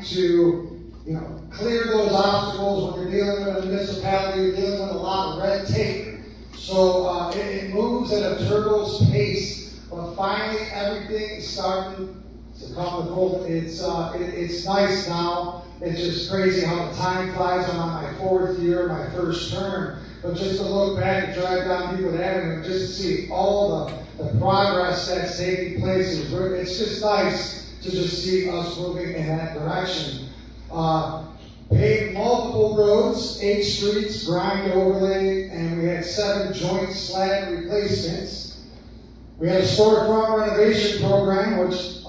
to, clear those obstacles when you're dealing with a municipality, you're dealing with a lot of red tape. So it moves at a turtle's pace, but finally everything is starting to come to full. It's nice now. It's just crazy how the time flies. I'm on my 4th year, my first term. But just to look back and drive down Wickliffe Avenue, just to see all the progress that's taking place, it's just nice to just see us moving in that direction. Paved multiple roads, 8 streets, grind overlay, and we had 7 joint slab replacements. We had a storefront renovation program, which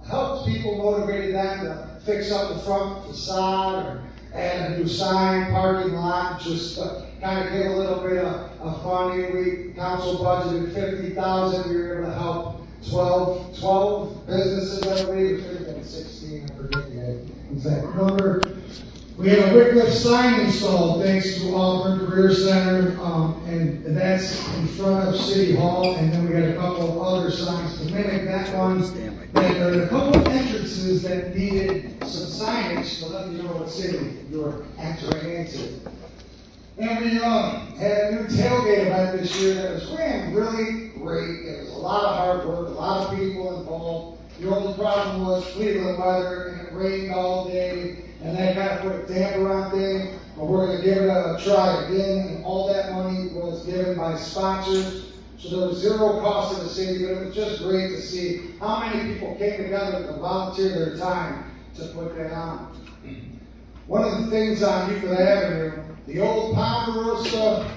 helped people, motivated them to fix up the front facade or add a new sign, parking lot, just kind of give a little bit of funding. We council budgeted $50,000. We were able to help 12 businesses, I believe. It could have been 16, I forget the exact number. We have a Wickliffe sign installed thanks to Auburn Career Center, and that's in front of City Hall. And then we had a couple of other signs to mimic that one. And there are a couple of entrances that needed some signage to let you know what city you're entering into. And we had a new tailgate event this year that was ran really great. It was a lot of hard work, a lot of people involved. The only problem was Cleveland weather, and it rained all day, and that kind of put a damper on things. But we're going to give it a try again, and all that money was given by sponsors. So there was zero cost to the city, but it was just great to see how many people came together to volunteer their time to put that on. One of the things on Wickliffe Avenue, the old Ponderosa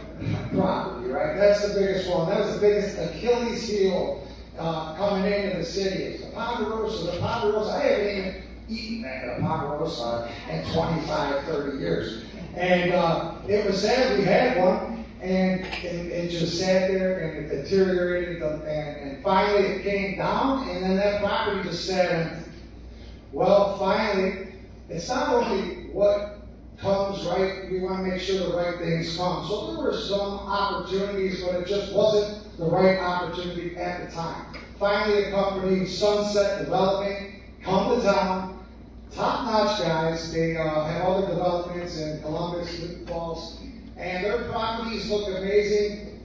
property, right? That's the biggest one. That was the biggest Achilles heel coming into the city. It's the Ponderosa. I haven't even eaten at a Ponderosa in 25, 30 years. And it was sad we had one, and it just sat there and it deteriorated, and finally it came down, and then that property just sat empty. Well, finally, it's not only what comes right, we want to make sure the right things come. So there were some opportunities, but it just wasn't the right opportunity at the time. Finally, a company, Sunset Development, come to town, top-notch guys. They have other developments in Columbus, Newton Falls, and their properties look amazing.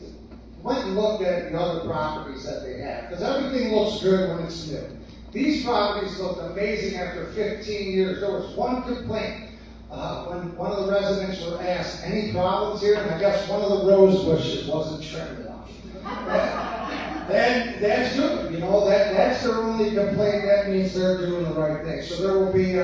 Went and looked at the other properties that they have, because everything looks good when it's new. These properties looked amazing after 15 years. There was one complaint. When one of the residents were asked, any problems here? And I guess one of the rose bushes wasn't trimmed enough. Then that's good, that's their only complaint. That means they're doing the right thing. So there will be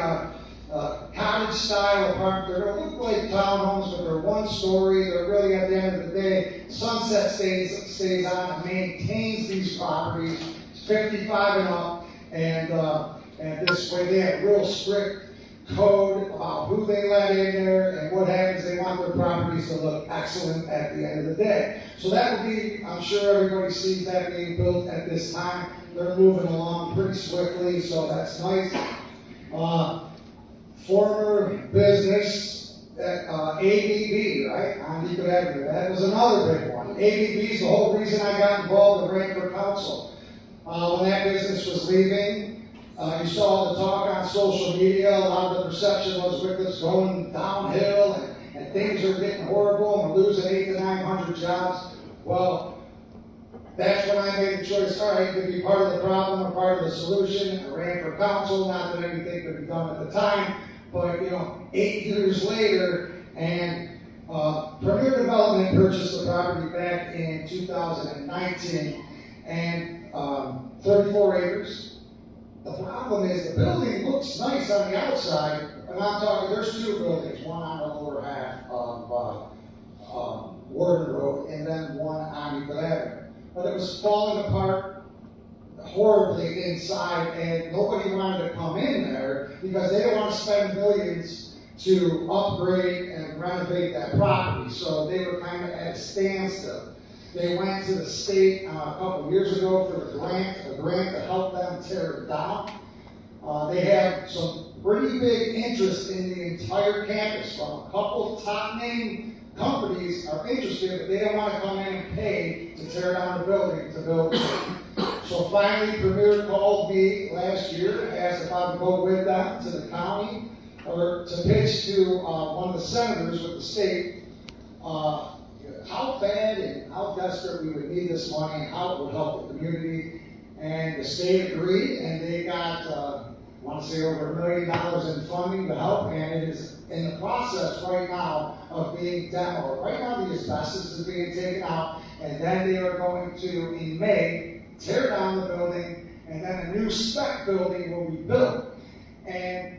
cottage-style apartments. They're going to look like townhomes, but they're one story. They're really, at the end of the day, Sunset stays on and maintains these properties. It's 55 and up, and this way they have real strict code about who they let in there and what happens. They want their properties to look excellent at the end of the day. So that will be, I'm sure everybody sees that being built at this time. They're moving along pretty swiftly, so that's nice. Former business at ABB, right, on Wickliffe Avenue. That was another big one. ABB is the whole reason I got involved and ran for council. When that business was leaving, you saw the talk on social media. A lot of the perception was Wickliffe's going downhill and things are getting horrible and we're losing 800 to 900 jobs. Well, that's when I made the choice, all right, to be part of the problem or part of the solution. I ran for council, not that anything could be done at the time, but 8 years later, and Premier Development purchased the property back in 2019, and 34 acres. The problem is the building looks nice on the outside, and I'm talking, there's 2 buildings, one on the lower half of Warden Road, and then one on Wickliffe Avenue. But it was falling apart horribly inside, and nobody wanted to come in there because they didn't want to spend millions to upgrade and renovate that property. So they were kind of at a standstill. They went to the state a couple years ago for a grant to help them tear it down. They have some pretty big interest in the entire campus. From a couple of top name companies are interested, but they don't want to come in and pay to tear down the building to build it. So finally, Premier called me last year, asked if I would go with them to the county or to pitch to one of the senators with the state how bad and how desperate we would need this money and how it would help the community. And the state agreed, and they got, I want to say, over $1 million in funding to help, and it is in the process right now of being demoed. Right now, the asbestos is being taken out, and then they are going to, in May, tear down the building, and then a new spec building will be built. And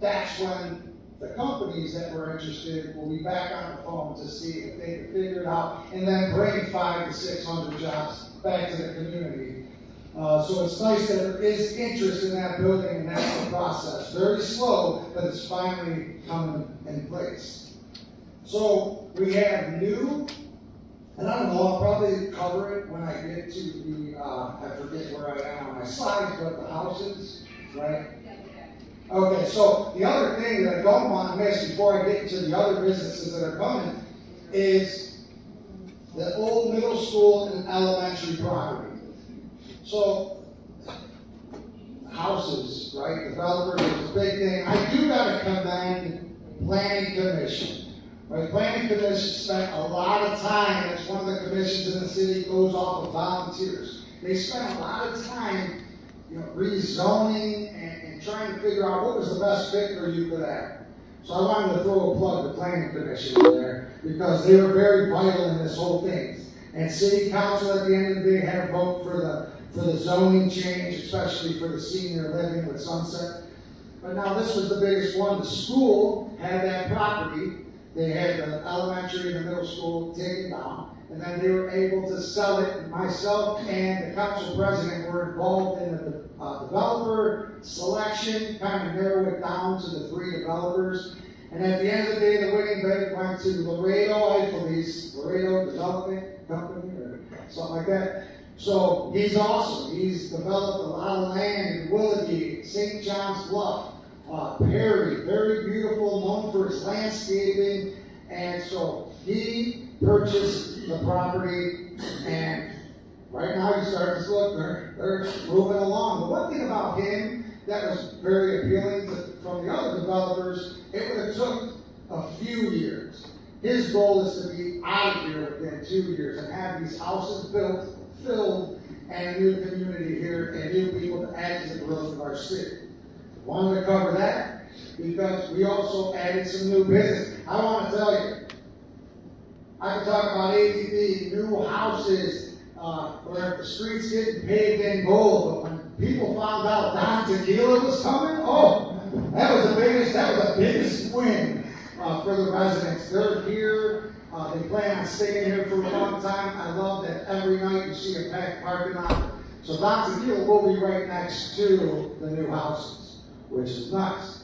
that's when the companies that were interested will be back on the phone to see if they can figure it out, and then bring 500 to 600 jobs back to the community. So it's nice that there is interest in that building, and that's the process. Very slow, but it's finally coming in place. So we have new, and I don't know, I'll probably cover it when I get to the, I forget where I am on my slides, but the houses, right? Okay, so the other thing that I don't want to miss before I get into the other businesses that are coming is the old middle school and elementary property. So, houses, right? Developers is a big thing. I do got to commend Planning Commission. Right? Planning Commission spent a lot of time, it's one of the commissions in the city, goes off of volunteers. They spent a lot of time, rezoning and trying to figure out what was the best fit for you for that. So I wanted to throw a plug to Planning Commission in there because they were very vital in this whole thing. And City Council at the end of the day had a vote for the zoning change, especially for the senior living with Sunset. But now this was the biggest one. The school had that property. They had the elementary and the middle school taken down, and then they were able to sell it. And myself and the council president were involved in the developer selection, kind of narrow it down to the 3 developers. And at the end of the day, the winning bid went to Laredo Development Company or something like that. So he's awesome. He's developed a lot of land in Willoughby, St. John's Bluff, Perry, very beautiful, known for his landscaping. And so he purchased the property, and right now you start to look, they're moving along. The one thing about him that was very appealing from the other developers, it would have took a few years. His goal is to be out of here within 2 years and have these houses built, filled, and a new community here and new people to add to the growth of our city. Wanted to cover that because we also added some new business. I want to tell you, I can talk about ADB, new houses, where the streets getting paved in gold, but when people found out Don Tequila was coming, that was the biggest win for the residents. They're here. They plan on staying here for a long time. I love that every night you see a packed parking lot. So Don Tequila will be right next to the new houses, which is nice.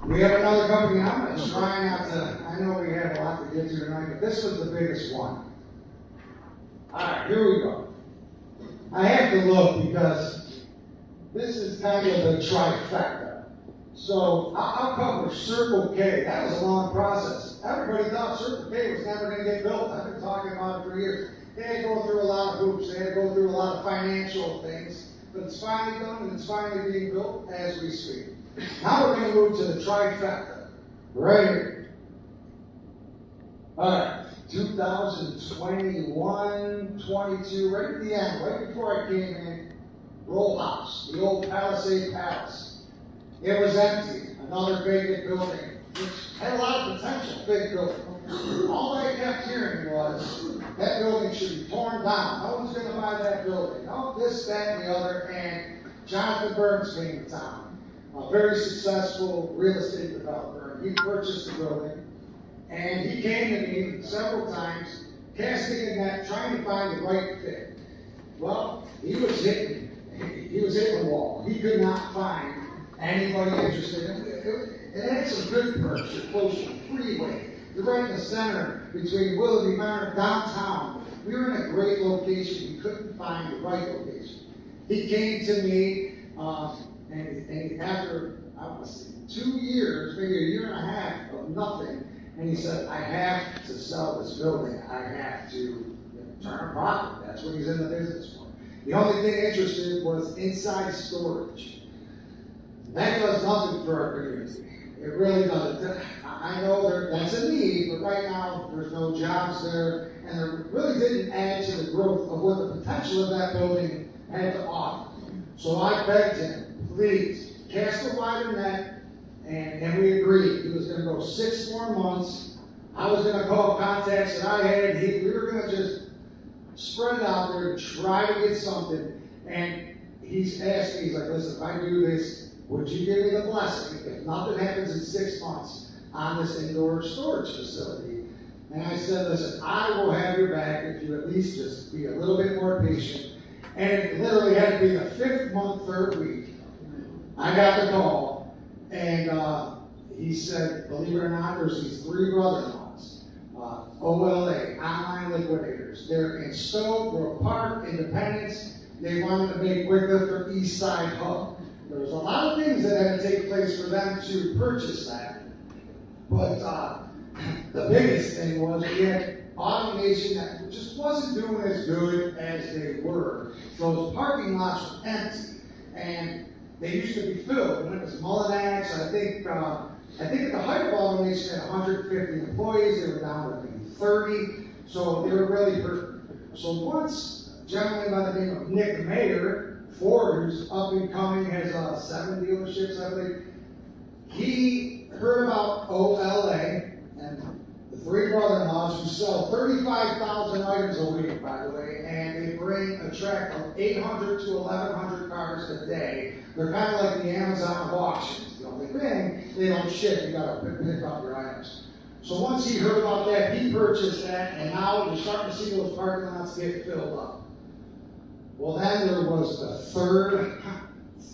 We have another company. I'm going to try not to, I know we have a lot to get to tonight, but this was the biggest one. All right, here we go. I have to look because this is kind of the trifecta. So I'll cover Circle K. That was a long process. Everybody thought Circle K was never going to get built. I've been talking about it for years. They had to go through a lot of hoops. They had to go through a lot of financial things. But it's finally done, and it's finally being built as we speak. Now we're going to move to the trifecta. Right here. All right. 2021, 22, right at the end, right before I came in, Roll House, the old Palisade Palace. It was empty, another vacant building, which had a lot of potential, big building. All I kept hearing was, that building should be torn down. No one's going to buy that building. No, this, that, and the other. And Jonathan Burns came to town, a very successful real estate developer. He purchased the building. And he came to me several times, casting a net, trying to find the right fit. Well, he was hitting the wall. He could not find anybody interested in it. It had some good perks. You're close to the freeway. You're right in the center between Willoughby Manor and downtown. We were in a great location. We couldn't find the right location. He came to me, and after, I want to say, 2 years, maybe a year and a half of nothing, and he said, I have to sell this building. I have to turn a profit. That's what he's in the business for. The only thing interested was inside storage. That does nothing for our community. It really doesn't. I know that's a need, but right now there's no jobs there, and it really didn't add to the growth of what the potential of that building had to offer. So I begged him, please, cast a wider net, and we agreed. He was going to go 6 more months. I was going to call contacts that I had. We were going to just spread it out there, try to get something. And he's asked me, he's like, listen, if I do this, would you give me the blessing if nothing happens in 6 months on this indoor storage facility? And I said, listen, I will have your back if you at least just be a little bit more patient. And it literally had to be the 5th month, 3rd week. I got the call, and he said, believe it or not, there's these 3 brother-in-laws, OLA, online liquidators. They're in Stowe, Grove Park, Independence. They wanted to make Wickliffe their East Side hub. There was a lot of things that had to take place for them to purchase that. But the biggest thing was we had automation that just wasn't doing as good as they were. Those parking lots were empty, and they used to be filled. When it was Mullinax, I think at the height of automation, they had 150 employees. They were down to maybe 30. So they were really hurt. So once a gentleman by the name of Nick Mayer, Ford, who's up and coming, has 7 dealerships, I believe, he heard about OLA and the 3 brother-in-laws who sell 35,000 items a week, by the way, and they bring a track of 800 to 1,100 cars a day. They're kind of like the Amazon of auctions. The only thing, they don't ship. You got to pick up your items. So once he heard about that, he purchased that, and now you're starting to see those parking lots get filled up. Well, then there was the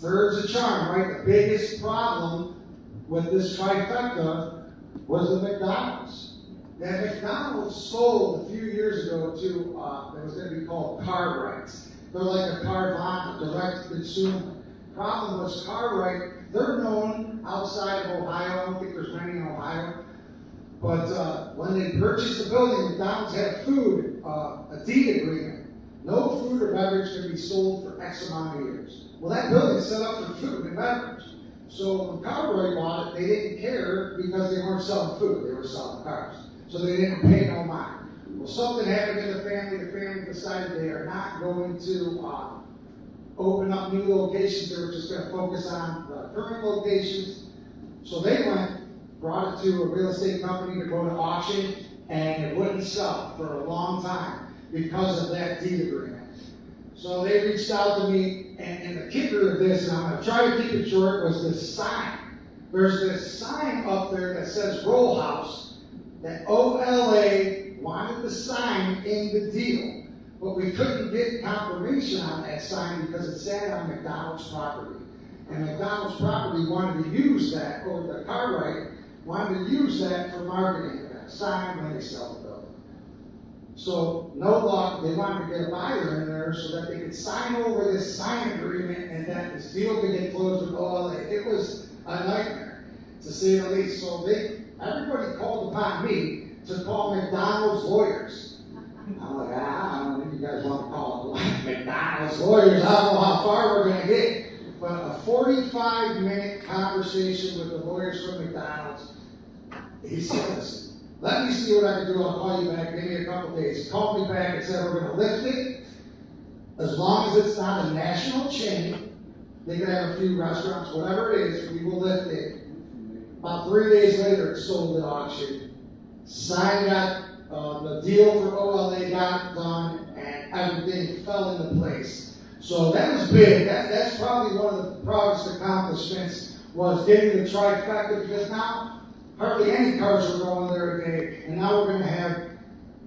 third's a charm, right? The biggest problem with this trifecta was the McDonald's. That McDonald's sold a few years ago to, it was going to be called Cartwrights. They're like a Carvana, direct to consumer. Problem was Cartwright, they're known outside of Ohio. I don't think there's many in Ohio. But when they purchased the building, McDonald's had food, a deed agreement. No food or beverage can be sold for X amount of years. Well, that building's set up for food and beverage. So when Cartwright bought it, they didn't care because they weren't selling food, they were selling cars. So they didn't pay no mind. Well, something happened in the family decided they are not going to open up new locations. They were just going to focus on the current locations. So they brought it to a real estate company to go to auction, and it wouldn't sell for a long time because of that deed agreement. So they reached out to me, and the kicker of this, and I'm going to try to keep it short, was this sign. There's this sign up there that says Roll House that OLA wanted the sign in the deal, but we couldn't get confirmation on that sign because it sat on McDonald's property. And McDonald's property wanted to use that, or the Cartwright wanted to use that for marketing, that sign when they sell the building. So, no luck, they wanted to get a buyer in there so that they could sign over this sign agreement and that this deal could get closed with OLA. It was a nightmare, to say the least. So everybody called upon me to call McDonald's lawyers. I'm like, I don't know if you guys want to call it McDonald's lawyers. I don't know how far we're going to get. But a 45-minute conversation with the lawyers from McDonald's, he said, listen, let me see what I can do. I'll call you back. Give me a couple days. He called me back and said, we're going to lift it. As long as it's not a national chain, they can have a few restaurants, whatever it is, we will lift it. About 3 days later, it sold at auction. Sign got, the deal for OLA got done, and everything fell into place. So that was big. That's probably one of the proudest accomplishments, was getting the trifecta, because now hardly any cars are going there a day, and now we're going to have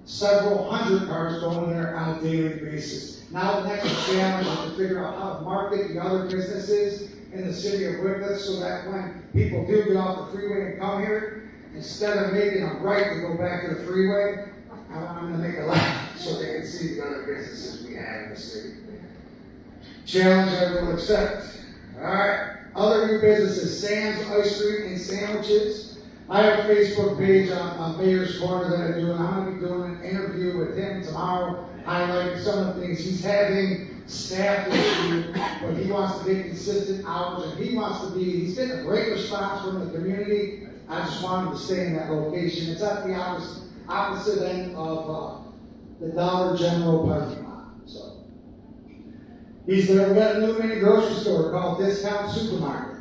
several hundred cars going there on a daily basis. Now the next challenge is to figure out how to market the other businesses in the city of Wickliffe so that when people do get off the freeway and come here, instead of making a right to go back to the freeway, I'm going to make a left so they can see the other businesses we have in the city. Challenge I will accept. All right. Other new businesses, Sam's Ice Cream and Sandwiches. I have a Facebook page on Mayor's Corner that I do, and I'm going to be doing an interview with him tomorrow, highlighting some of the things he's having staff issue, but he wants to get consistent hours, and he's getting a great response from the community. I just want him to stay in that location. It's at the opposite end of the Dollar General parking lot. So he's there. We got a new mini grocery store called Discount Supermarket.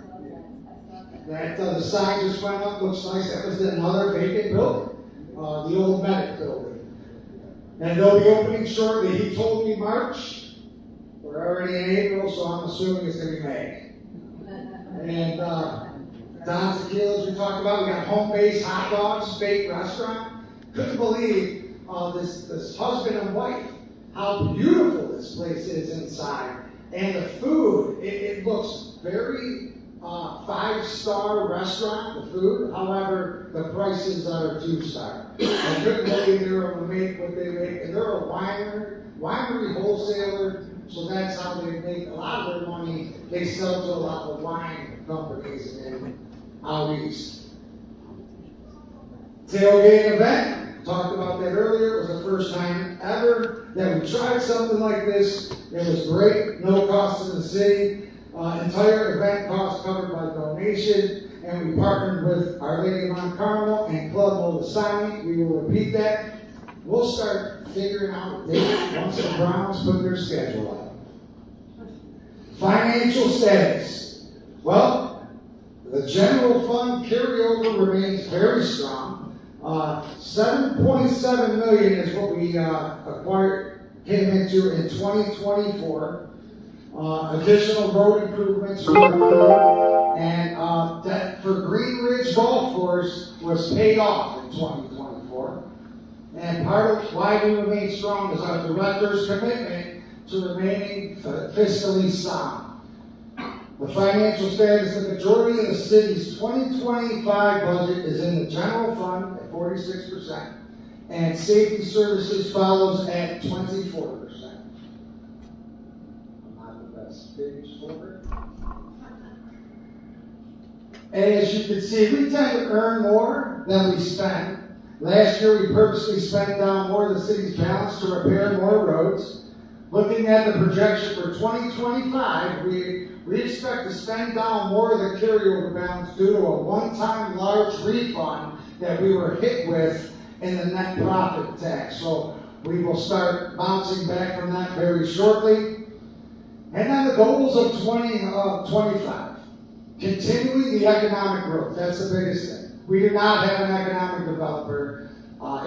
That the sign just went up, looks nice. That was another vacant building, the old medic building. And they'll be opening shortly. He told me March. We're already in April, so I'm assuming it's going to be May. And Don's Tequilas we talked about. We got home-based hot dogs, fake restaurant. Couldn't believe this husband and wife, how beautiful this place is inside. And the food, it looks very 5-star restaurant, the food. However, the prices are 2-star. I couldn't believe they were able to make what they make. And they're a winery wholesaler, so that's how they make a lot of their money. They sell to a lot of wine companies in out east. Tailgating event, talked about that earlier. It was the first time ever that we tried something like this. It was great, no cost to the city. Entire event cost covered by donation, and we partnered with Our Lady of Mount Carmel and Club Molisani. We will repeat that. We'll start figuring out a date once the Browns put their schedule out. Financial status. Well, the general fund carryover remains very strong. $7.7 million is what we came into in 2024. Additional road improvements were approved, and that for Green Ridge Golf Course was paid off in 2024. And part of why we remain strong is our director's commitment to remaining fiscally sound. The financial status, the majority of the city's 2025 budget is in the general fund at 46%, and safety services follows at 24%. Page forward. As you can see, we tend to earn more than we spend. Last year, we purposely spent down more of the city's balance to repair more roads. Looking at the projection for 2025, we expect to spend down more of the carryover balance due to a one-time large refund that we were hit with in the net profit tax. So we will start bouncing back from that very shortly. And then the goals of 2025. Continuing the economic growth. That's the biggest thing. We do not have an economic developer.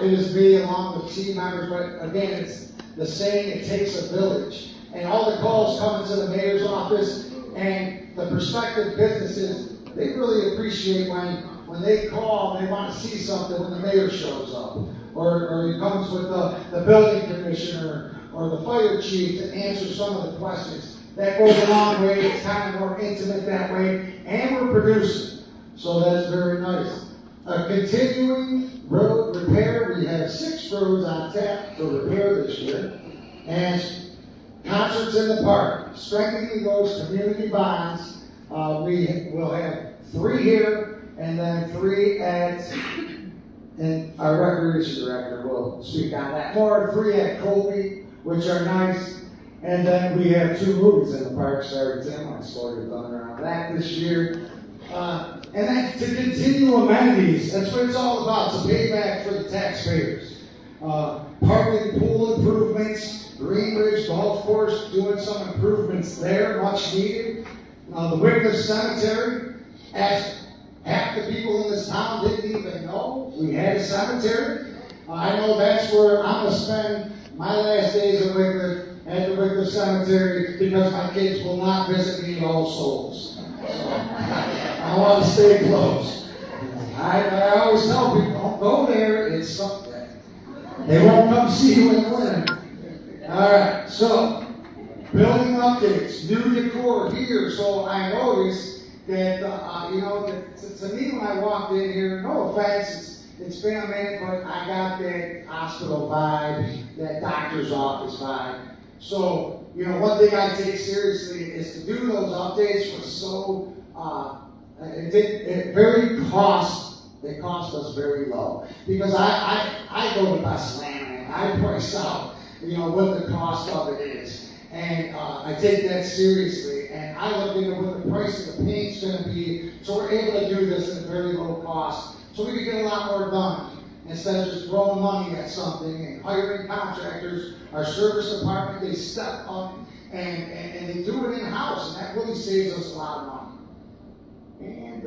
It is me along with team members, but again, it's the saying, it takes a village. And all the calls come into the mayor's office, and the prospective businesses, they really appreciate when they call and they want to see something when the mayor shows up. Or he comes with the building commissioner or the fire chief to answer some of the questions. That goes a long way. It's kind of more intimate that way. And we're producing. So that's very nice. Continuing road repair. We have 6 roads on tap for repair this year. And concerts in the park. Strengthening those community bonds. We will have 3 here and then 3 at, and our recreation director will speak on that more. 3 at Colby, which are nice. And then we have 2 movies in the park starting Tim. I slowed your thunder on that this year. And then to continue amenities, that's what it's all about, to pay back for the taxpayers. Partly pool improvements, Green Ridge Golf Course, doing some improvements there, much needed. The Wickliffe Cemetery, as half the people in this town didn't even know we had a cemetery. I know that's where I'm going to spend my last days at Wickliffe, at the Wickliffe Cemetery, because my kids will not visit me All Souls. So, I want to stay close. I always tell people, don't go there, it's something. They won't come see you in the winter. Alright, so, building updates, new decor here. So I noticed that, to me when I walked in here, no offense, it's been a minute, but I got that hospital vibe, that doctor's office vibe. So, one thing I take seriously is to do those updates was so, very cost They cost us very low. Because I go to Best Land and I price out, what the cost of it is. And I take that seriously. And I look into what the price of the paint's going to be. So we're able to do this at a very low cost. So we can get a lot more done. Instead of just throwing money at something and hiring contractors, our service department, they step up and they do it in-house. And that really saves us a lot of money. And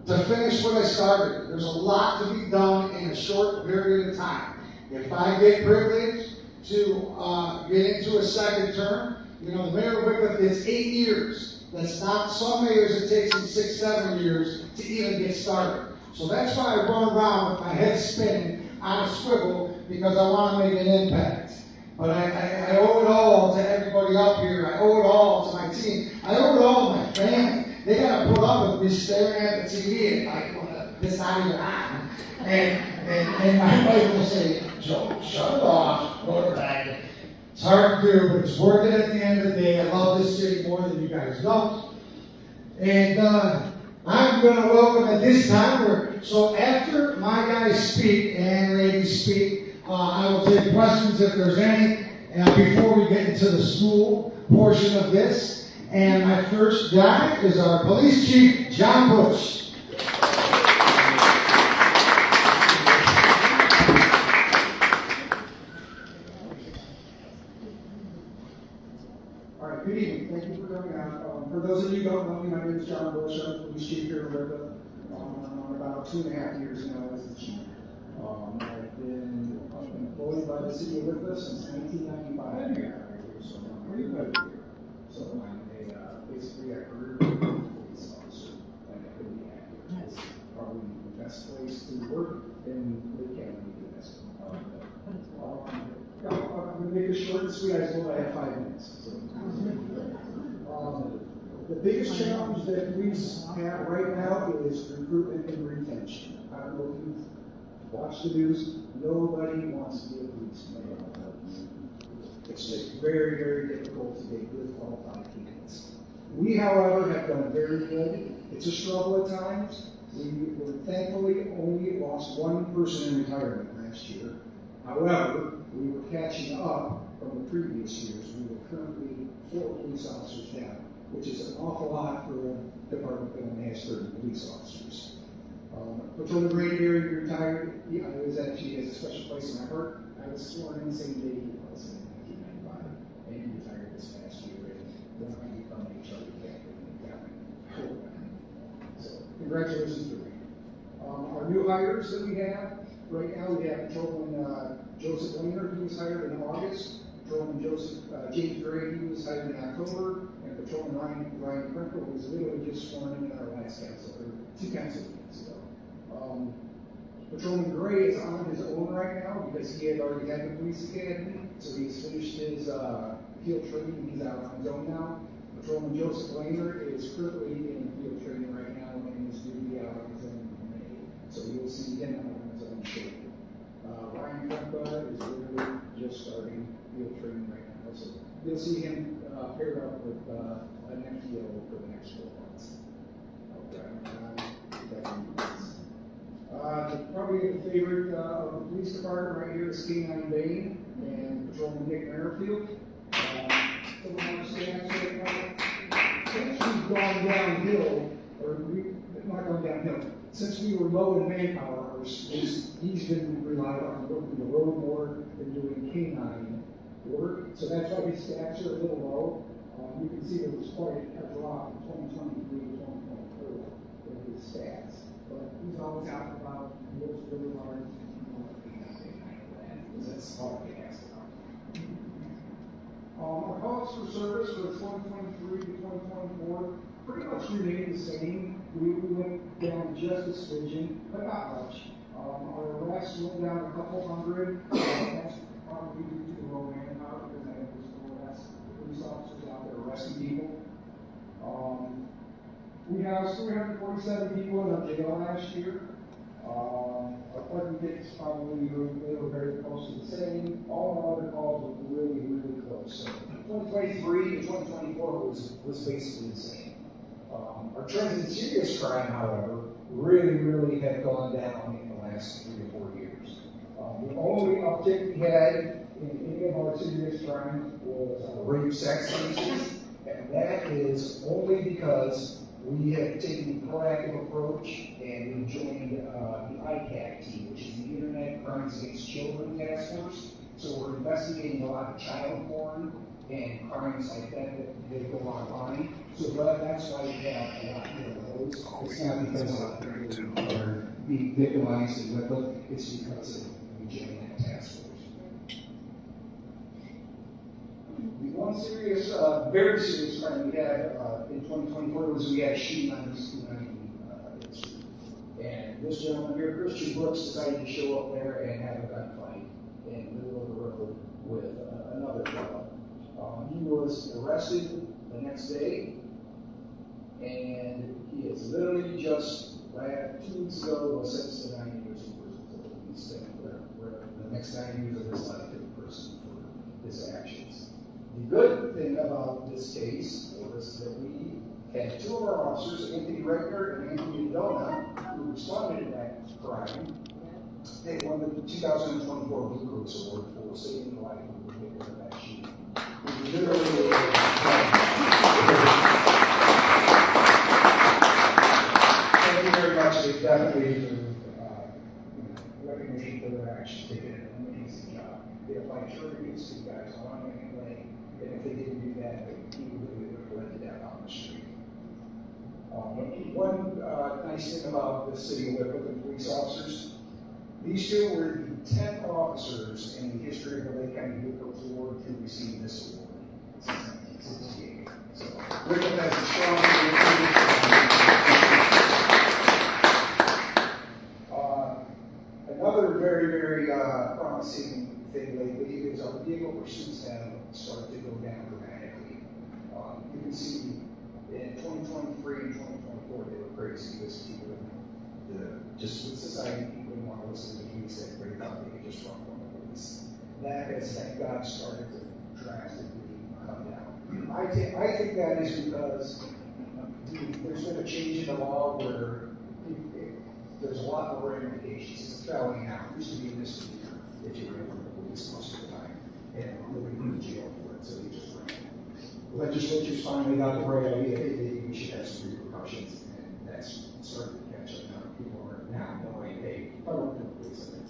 to finish what I started, there's a lot to be done in a short period of time. If I get privileged to get into a second term, the mayor of Wickliffe gets 8 years. That's not some mayors, it takes them 6, 7 years to even get started. So that's why I run around with my head spinning on a swivel, because I want to make an impact. But I owe it all to everybody up here. I owe it all to my team. I owe it all to my family. They got to put up with me staring at the TV and like, well, it's not even on. And my wife will say, Joe, shut it off. Go to bed. It's hard to do, but it's worth it at the end of the day. I love this city more than you guys don't. And I'm going to welcome at this time. So after my guys speak and ladies speak, I will take questions if there's any before we get into the school portion of this. And my first guy is our police chief, John Bush. All right, good evening. Thank you for coming out. For those of you who don't know me, my name is John Bush. I'm the police chief here in Wickliffe. I'm about 2.5 years now as the chief. I've been employed by the city of Wickliffe since 1995. So I'm pretty good here. So I'm basically a career police officer, and I couldn't be happier. It's probably the best place to work in the county. I'm going to make this short and sweet. I told I have 5 minutes. So. The biggest challenge that police have right now is recruitment and retention. I don't know if you've watched the news. Nobody wants to be a policeman. It's just very, very difficult to get good qualified candidates. We, however, have done very good. It's a struggle at times. We thankfully only lost 1 person in retirement last year. However, we were catching up from the previous years. We were currently 4 police officers down, which is an awful lot for a department that only has 30 police officers. Patrolman Brady Berry retired. He actually has a special place in my heart. I was sworn in the same day he was in 1995, and he retired this past year. And then I become a charter captain in the county. So, congratulations to him. Our new hires that we have. Right now we have Patrolman Joseph Wiener, he was hired in August. Patrolman James Gray, he was hired in October. And Patrolman Ryan Krinkle was literally just sworn in our last council, or 2 council meetings ago. Patrolman Gray is on his own right now because he had already had the police academy. So he's finished his field training, he's out on his own now. Patrolman Joseph Wiener is currently in field training right now and is due to be out on his own in May. So you'll see him out on his own shortly. Ryan Kempa is literally just starting field training right now. So you'll see him paired up with an FTO for the next 4 months. Probably the favorite of the police department right here is K9 Bain and Patrolman Nick Merrifield. Some of our staff right now, since we've gone downhill, or not gone downhill, since we were low in manpower, he's been relied on working the road more than doing K9 work. So that's why his stats are a little low. You can see there was quite a drop from 2023 to 2024 in his stats. But he's always out and about, he works really hard. That's all we ask about. Our calls for service for 2023 to 2024 pretty much remained the same. We went down just a smidgen, but not much. Our arrests went down a couple hundred. That's probably due to the low manpower because I have less police officers out there arresting people. We have 347 people in our jail last year. Our parking tickets probably were very close to the same. All our other calls were really, really close. So 2023 to 2024 was basically the same. Our trends in serious crime, however, really have gone down in the last 3 or 4 years. The only uptick we had in any of our serious crime was rape sex cases, and that is only because we have taken a proactive approach and we joined the ICAC team, which is the Internet Crimes Against Children Task Force. So we're investigating a lot of child porn and crimes like that go online. So that's why we have a lot more of those. It's not because a lot of people are being victimized in Wickliffe, it's because of we joined that task force. The one serious, very serious crime we had in 2024 was we had a shooting on the school street. And this gentleman here, Christian Brooks, decided to show up there and have a gunfight in the middle of the road with another fellow. He was arrested the next day, and he is literally just 2 weeks ago was sentenced to 9 years in prison. So he spent the next 9 years of his life in prison for his actions. The good thing about this case was that we had 2 of our officers, Anthony Regner and Anthony Dona, who responded to that crime. They won the 2024 Blue Coats Award for saving the life of the victim of that shooting. Literally, thank you very much. They definitely deserve recognition for their actions. They did an amazing job. They applied shortages to guys along the lane, and if they didn't do that, they would have led to death on the street. One nice thing about the city of Wickliffe and police officers, these 2 were the 10th officers in the history of the Lake County Blue Coats Award to receive this award since 1968. So Wickliffe has a strong another very promising thing lately is our vehicle pursuits have started to go down dramatically. You can see in 2023 and 2024 they were crazy because people, just with society, people didn't want to listen to the police that they thought they could just run from the police. That has, thank God, started to drastically come down. I think that is because there's been a change in the law where there's a lot more ramifications. It's a felony now. It used to be a misdemeanor if you ran from the police most of the time, and nobody went to jail for it, so you just ran. The legislature's finally got the right idea. Maybe we should have some repercussions, and that's starting to catch up now. People are now knowing, hey, if I went to the police, I think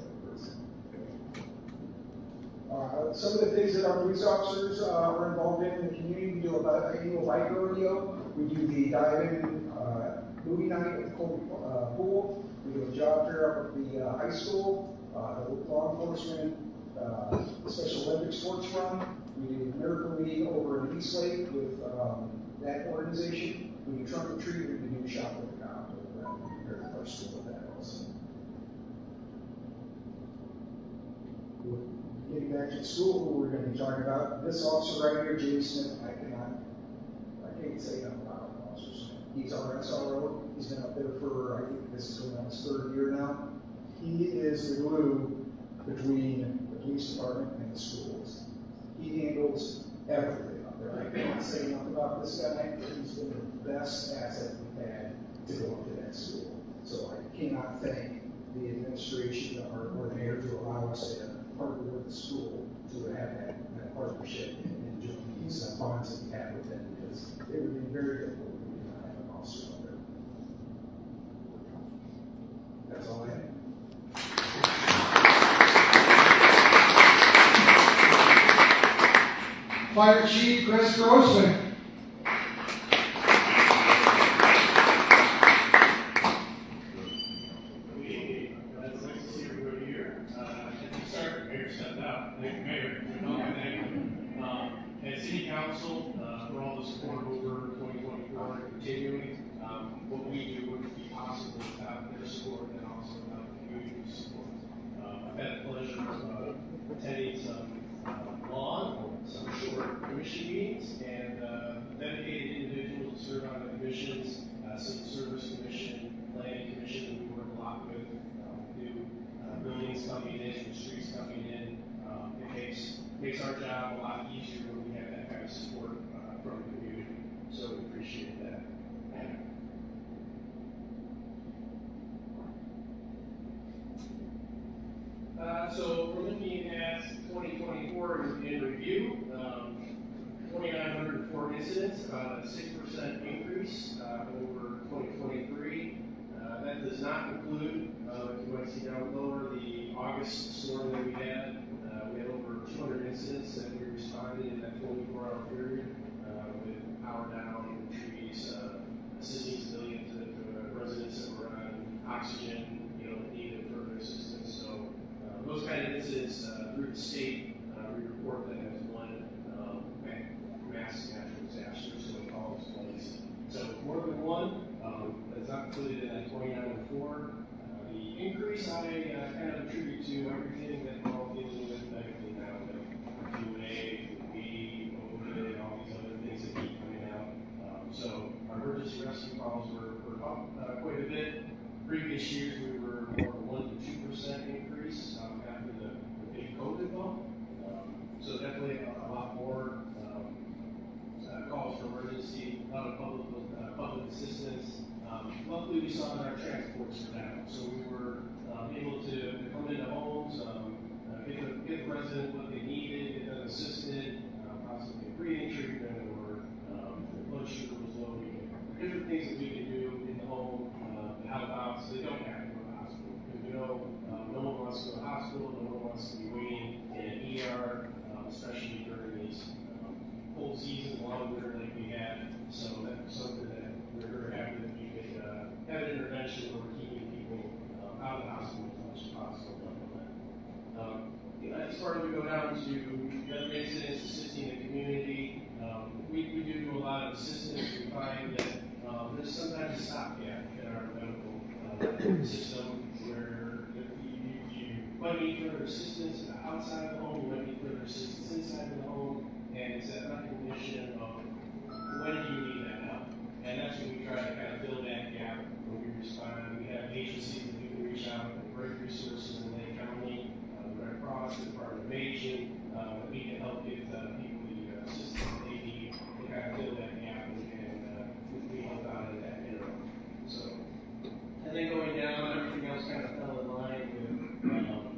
some of the things that our police officers are involved in the community, we do about an annual bike rodeo. We do the dive-in movie night at the pool. We do a job fair up at the high school. The law enforcement Special Olympics sports run. We do Miracle League over in East Lake with that organization. We do trunk or treat. We do shop with the cop with our school with that also. Getting back to school, who we're going to be talking about, this officer right here, James Smith, I can't say enough about him, Officer Smith. He's our SRO. He's been up there for, I think this is going on his 3rd year now. He is the glue between the police department and the schools. He handles everything up there. I can't say enough about this guy, but he's been the best asset we've had to go up to that school. So I cannot thank the administration or mayor to allow us to partner with the school to have that partnership and join these bonds that we have with them, because it would be very difficult if we did not have an officer up there. That's all I have. Fire Chief Chris Grossman. And City Council for all the support over 2024 and continuing. What we do wouldn't be possible without their support and also without the community support. I've had the pleasure of attending some long, some short commission meetings, and dedicated individuals to serve on the commissions, Civil Service Commission, Planning Commission, we work a lot with, new buildings coming in, streets coming in. It makes our job a lot easier when we have that kind of support from the community. So we appreciate that. So we're looking at 2024 in review. 2,904 incidents, about a 6% increase over 2023. That does not include, if you want to see down lower, the August storm that we had. We had over 200 incidents that we responded in that 24-hour period with power down, trees, assisting civilians, residents that were on oxygen, needed further assistance. So those kind of incidents through the state, we report that as one mass natural disaster, so we call those places. So more than one, that's not included in that 2,904. The increase I kind of attribute to everything that we're all dealing with medically now, like QA, B, COVID, all these other things that keep coming out. So our emergency rescue calls were up quite a bit. Previous years we were more than 1 to 2% increase after the big COVID bump. So definitely a lot more calls for emergency, a lot of public assistance. Luckily, we saw that our transports were down, so we were able to come into homes, get the resident what they needed, get them assisted, possibly a breathing treatment or blood sugar was low. Different things that we can do in the home to help out so they don't have to go to the hospital. Because no one wants to go to the hospital, no one wants to be waiting in an ER, especially during these cold seasons, long winter like we had. So that's something that we're very happy that we could have an intervention where we're keeping people out of the hospital as much as possible. As far as we go down to other incidents, assisting the community, we do a lot of assistance. We find that there's sometimes a stopgap in our medical system where you might need further assistance outside the home, you might need further assistance inside the home, and it's that recognition of when do you need that help. And that's when we try to kind of fill that gap when we respond. We have agencies that we can reach out and great resources in Lake County, the Red Cross, the Department of Aging, that we can help get people the assistance that they need to kind of fill that gap and we help out in that interim. So, and then going down, everything else kind of fell in line with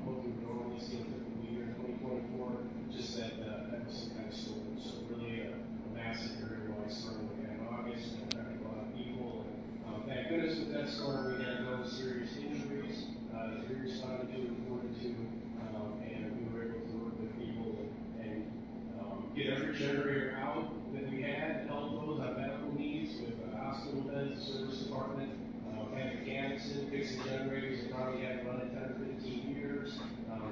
what we would normally see in a typical year in 2024, just that was some kind of storm. So really a massive area-wide storm we had in August and affected a lot of people. And thank goodness with that storm we had no serious injuries that we responded to, reported to, and we were able to work with people and get every generator out that we had, help those on medical needs with hospital beds, the service department, had mechanics in, fixing generators that probably had run in 10 or 15 years,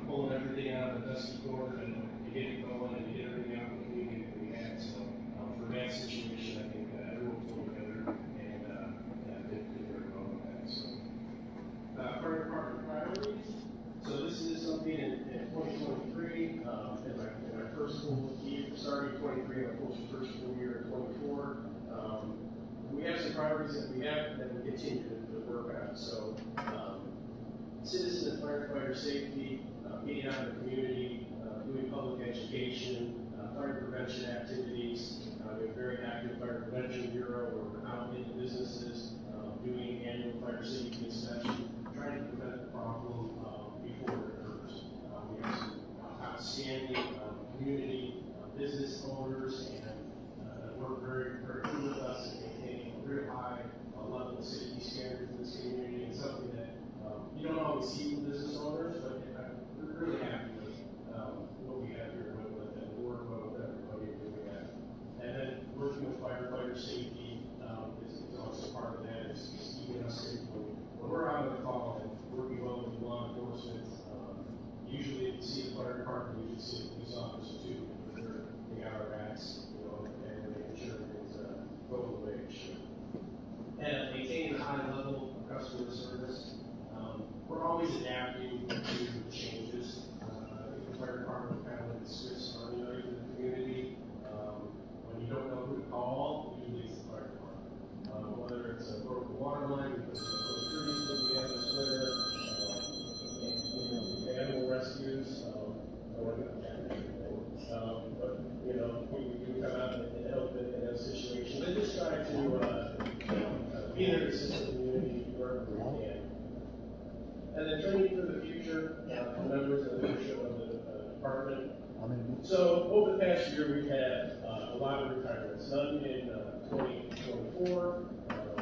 pulling everything out of the dusty corner and get it going and get everything out in the community that we had. So for that situation, I think everyone pulled together and did very well with that. So fire department priorities. So this is something in 2023, in my first full year, starting 23, my first full year in 24. We have some priorities that we have that we continue to work on. So citizen and firefighter safety, getting out in the community, doing public education, fire prevention activities. We have a very active fire prevention bureau where we're out in the businesses, doing annual fire safety inspection, trying to prevent the problem before it occurs. We have some outstanding community business owners and work very, very good with us and maintaining a very high level of safety standards in this community. It's something that you don't always see with business owners, but we're really happy with what we have here with and work well with everybody doing that. And then working with firefighter safety is also part of that. It's keeping us safe when we're out on the call and working well with law enforcement. Usually, if you see the fire department, you usually see a police officer too. They got our backs, and making sure things go the way it should. And maintaining a high level of customer service. We're always adapting to changes. The fire department kind of like the Swiss Army knife in the community. When you don't know who to call, usually it's the fire department. Whether it's a broken water line, because of the trees that we have this winter, animal rescues, but we come out and help in those situations. And just try to be there to assist the community wherever we can. And then training for the future, for members of So over the past year, we've had a lot of retirements, none in 2024.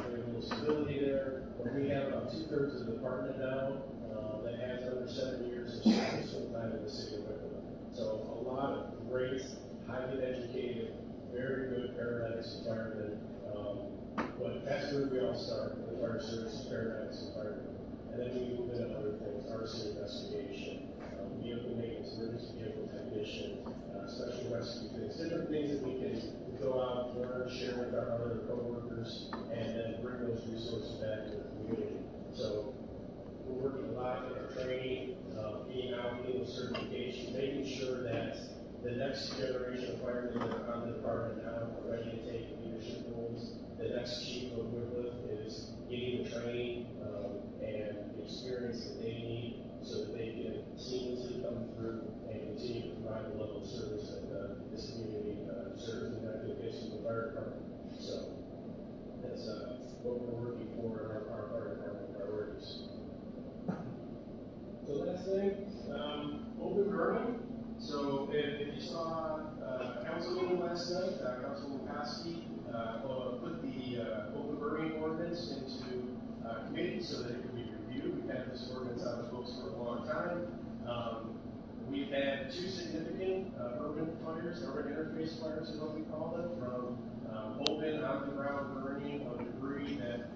There's a little stability there, but we have about 2/3 of the department now that has under 7 years of service full time in the city of Wickliffe. So a lot of great, highly educated, very good paramedics and firemen. But that's where we all start, with fire service, paramedics and firemen. And then we move into other things, arson investigation, vehicle maintenance, emergency vehicle technician, special rescue things, different things that we can go out, learn, share with our other coworkers, and then bring those resources back to the community. So we're working a lot with our training, being out, getting those certifications, making sure that the next generation of firemen that are on the department now are ready to take leadership roles. The next chief of Wickliffe is getting the training and the experience that they need so that they can seamlessly come through and continue to provide the level of service that this community deserves, and that the case of the fire department. So that's what we're working for in our fire department priorities. So last thing, open burning. So if you saw council meeting last night, Councilman Koski put the open burning ordinance into committee so that it could be reviewed. We've had this ordinance on the books for a long time. We've had 2 significant urban fires, urban interface fires is what we call them, from open, on-the-ground burning of debris that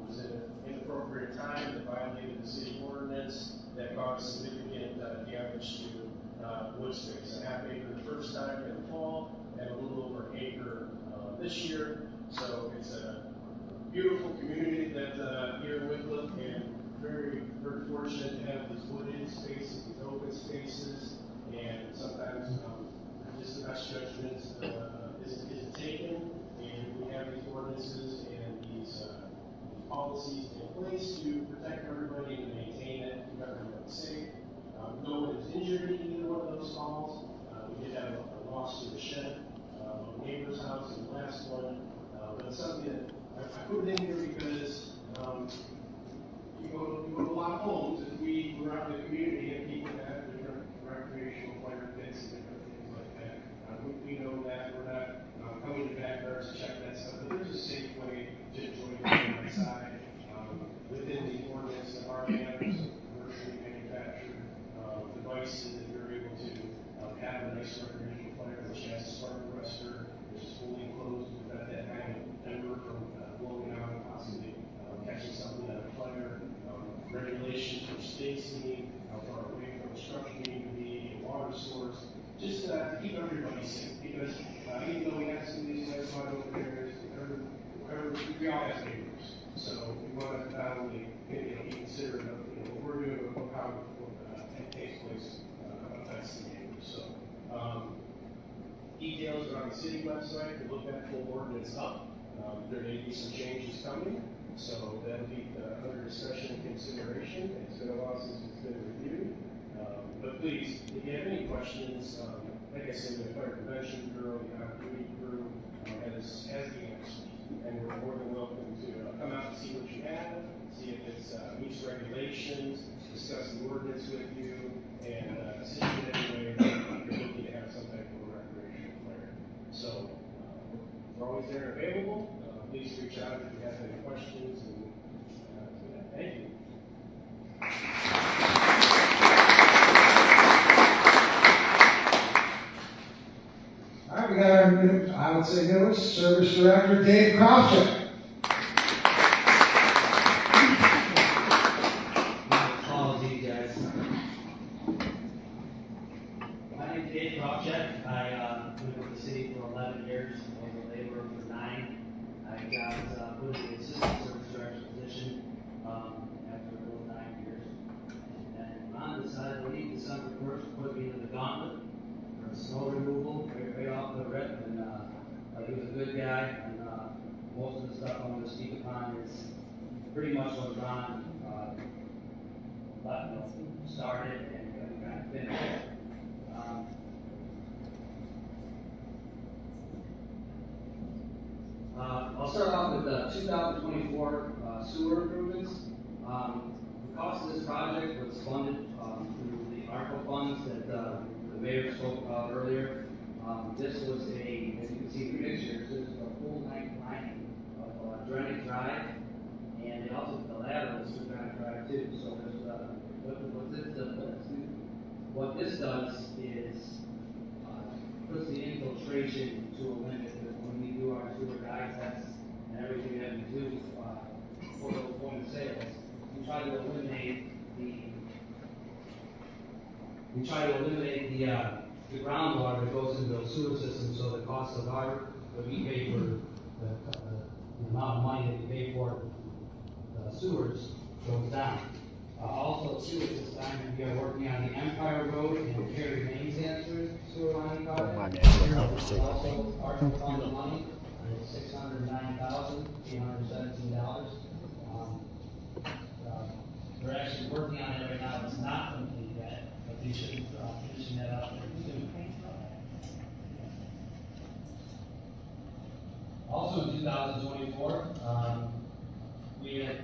was at an inappropriate time, that violated the city ordinance, that caused significant damage to wood space. A half acre the first time in the fall, and a little over an acre this year. So it's a beautiful community that here in Wickliffe, and very, very fortunate to have these wooded spaces, these open spaces, and sometimes just the best judgment isn't taken, and we have these ordinances and these policies in place to protect everybody and maintain it, keep everyone safe. No one is injured in either one of those calls. We did have a loss to the shed of a neighbor's house in the last one, but it's something that I put it in here because you go to a lot of homes, and we were out in the community and people have different recreational fire pits and different things like that. We know that we're not coming to backyards to check that stuff, but there's a safe way to enjoy it outside within the ordinance of our banners, commercially manufactured devices that you're able to have a nice recreational fire, which has a spark arrestor, which is fully enclosed, without that kind of ember from blowing out and possibly catching something on fire. Regulations for spacing, how far away from construction you need to be, a water source, just to keep everybody safe. Because even though we have some of these nice wide open areas, we all have neighbors. So we want to not only be considerate of what we're doing, but how it takes place affects the neighbors. So details are on the city website. We look at full ordinance up. There may be some changes coming, so that'll be under discussion and consideration. It's been a while since it's been reviewed. But please, if you have any questions, like I said, the Fire Prevention Bureau, the Opportunity Bureau has the answers. And we're more than welcome to come out and see what you have, see if it meets regulations, discuss the ordinance with you, and assist you in any way that you're looking to have some type of recreational fire. So we're always there and available. Please reach out if you have any questions. And thank you. All right, we got our new, I would say newest Service Director, Dave Krawczyk. Apologies, guys. My name is Dave Krawczyk. I lived with the city for 11 years. I was a laborer for 9. I got put in the Assistant Service Director position after those 9 years. And Ron decided to leave December 1st, put me in the gauntlet for snow removal right off the rip. And he was a good guy. And most of the stuff I'm going to speak upon is pretty much what Ron started and kind of finished. I'll start off with the 2024 sewer improvements. The cost of this project was funded through the ARPA funds that the the mayor spoke about earlier. This was as you can see in the pictures, this is a full length lining of Drennick Drive, and they also, the lateral is through Drennick Drive too. So there's, what this does is, puts the infiltration to a limit. When we do our sewer guide tests and everything that we do, for those point of sales, we try to eliminate the groundwater that goes into those sewer systems, so the cost of our, what we pay for, the amount of money that we pay for sewers goes down. Also, too, at this time, we are working on the Empire Road and Kerry Main sewer line project. Also, ARPA funded money, $609,817. We're actually working on it right now. It's not complete yet, but we should finishing that up soon. Also in 2024, we had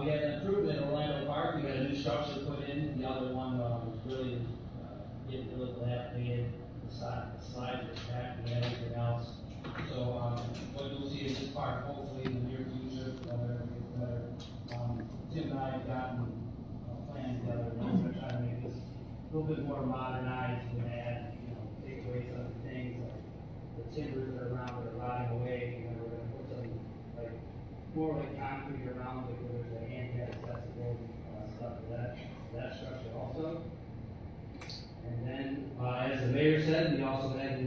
we had an improvement in Orlando Park. We had a new structure put in. The other one was really getting a little dilapidated. The slides were cracked and everything else. So what you'll see is this park, hopefully in the near future, whether it gets better. Tim and I have gotten a plan together, and we're going to try to make this a little bit more modernized and add, take away some of the things like the timbers that are around that are rotting away. We're going to put some more like concrete around it, where there's a handicap accessible stuff for that structure also. And then, as the mayor said, we also had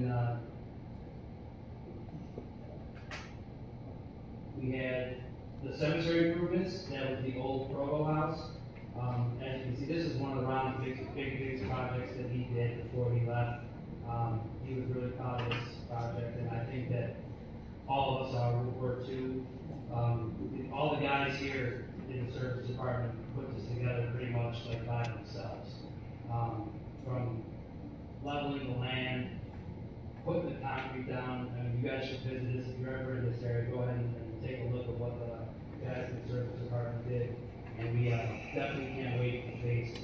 we had the cemetery improvements. That was the old Provo house. As you can see, this is one of the round big projects that he did before he left. He was really proud of this project, and I think that all of us were too. All the guys here in the service department put this together pretty much like by themselves. From leveling the land, putting the concrete down. I mean, you guys should visit this. If you're ever in this area, go ahead and take a look at what the guys in the service department did. And we definitely can't wait for phase 2.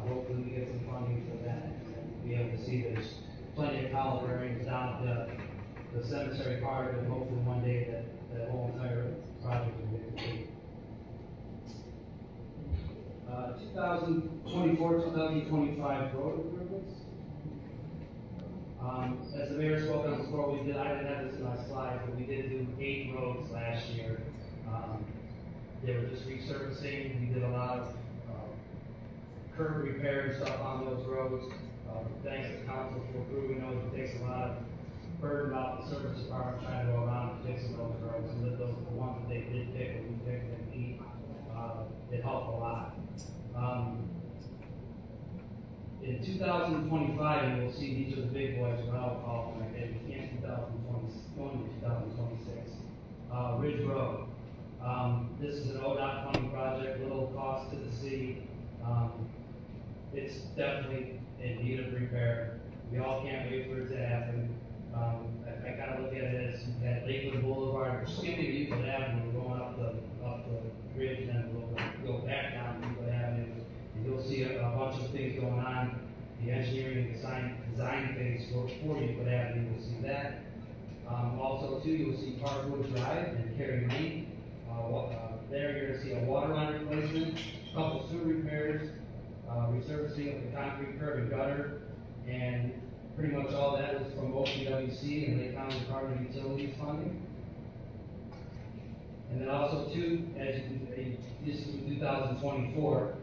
Hopefully we get some funding for that and be able to see there's plenty of college bearings down at the cemetery part, and hopefully one day that whole entire project will get complete. 2024-2025 road improvements. As the mayor spoke on before, I didn't have this in my slide, but we did do 8 roads last year. They were just resurfacing. We did a lot of curb repair and stuff on those roads. Thanks to council for approving those. It takes a lot of burden off the service department trying to go around and fixing those roads. And the ones that they did pick, and we picked and beat, it helped a lot. In 2025, you will see these are the big boys, what I would call them, like in 2021 to 2026. Ridge Road. This is an ODOT funding project, little cost to the city. It's definitely in need of repair. We all can't wait for it to happen. I kind of look at it as you had Lakewood Boulevard, we're skipping Euclid Avenue, we're going up the bridge, and then we'll go back down Euclid Avenue. And you'll see a bunch of things going on. The engineering and design phase for Euclid Avenue, you'll see that. Also, too, you'll see Parkwood Drive and Kerry Main. There you're going to see a water line replacement, a couple sewer repairs, resurfacing of the concrete curb and gutter, and pretty much all that was from OPWC and Lake County Department of Utilities funding. And then also too, as you can this is 2024,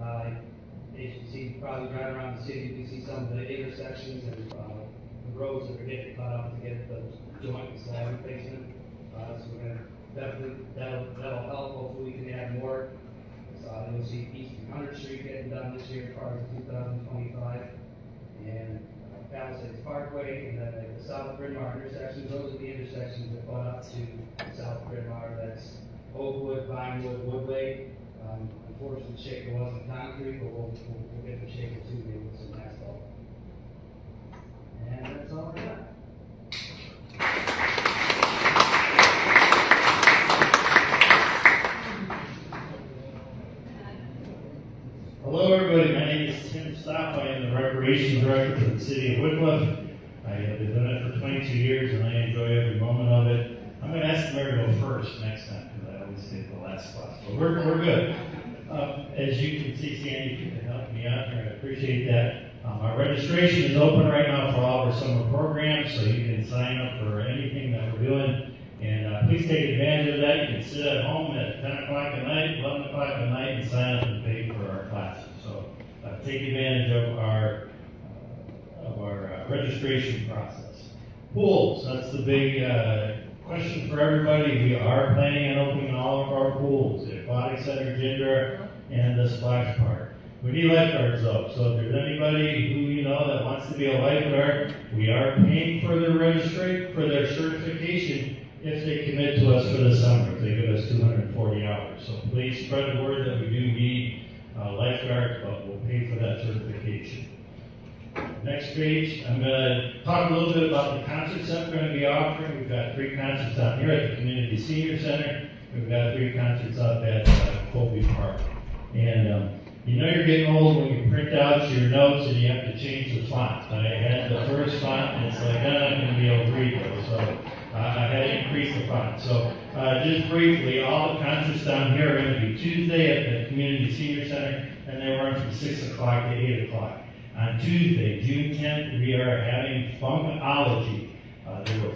as you can see, probably driving around the city, you can see some of the intersections and the roads that are getting cut up to get the joint and slab replacement. So we're going to definitely, that'll help. Hopefully we can add more. You'll see East 100th Street getting done this year as far as 2025. And Palisades Parkway, and then the South Bryn Mawr intersections. Those are the intersections that butt up to South Bryn Mawr. That's Oakwood, Vinewood, Woodway. Unfortunately, the shaker wasn't concrete, but we'll get the shaker too, maybe with some asphalt. And that's all I got. the last spot. So we're good. As you can see, Sandy, you can help me out here. I appreciate that. Our registration is open right now for all of our summer programs, so you can sign up for anything that we're doing. And please take advantage of that. You can sit at home at 10 o'clock at night, 11 o'clock at night, and sign up and pay for our classes. So take advantage of our registration process. Pools, that's the big question for everybody. We are planning on opening all of our pools, the Aquatic Center, Ginger, and the Splash Park. We need lifeguards though, so if there's anybody who you know that wants to be a lifeguard, we are paying for their certification if they commit to us for the summer, if they give us 240 hours. So please spread the word that we do need lifeguards, but we'll pay for that certification. Next page, I'm going to talk a little bit about the concerts that we're going to be offering. We've got 3 concerts out here at the Community Senior Center. We've got 3 concerts up at Colby Park. And you know you're getting old when you print out your notes and you have to change the font. I had the first font and it's like, I'm not going to be able to read those. So I had to increase the font. So just briefly, all the concerts down here are going to be Tuesday at the Community Senior Center, and they run from 6 o'clock to 8 o'clock. On Tuesday, June 10th, we are having Funkology. They were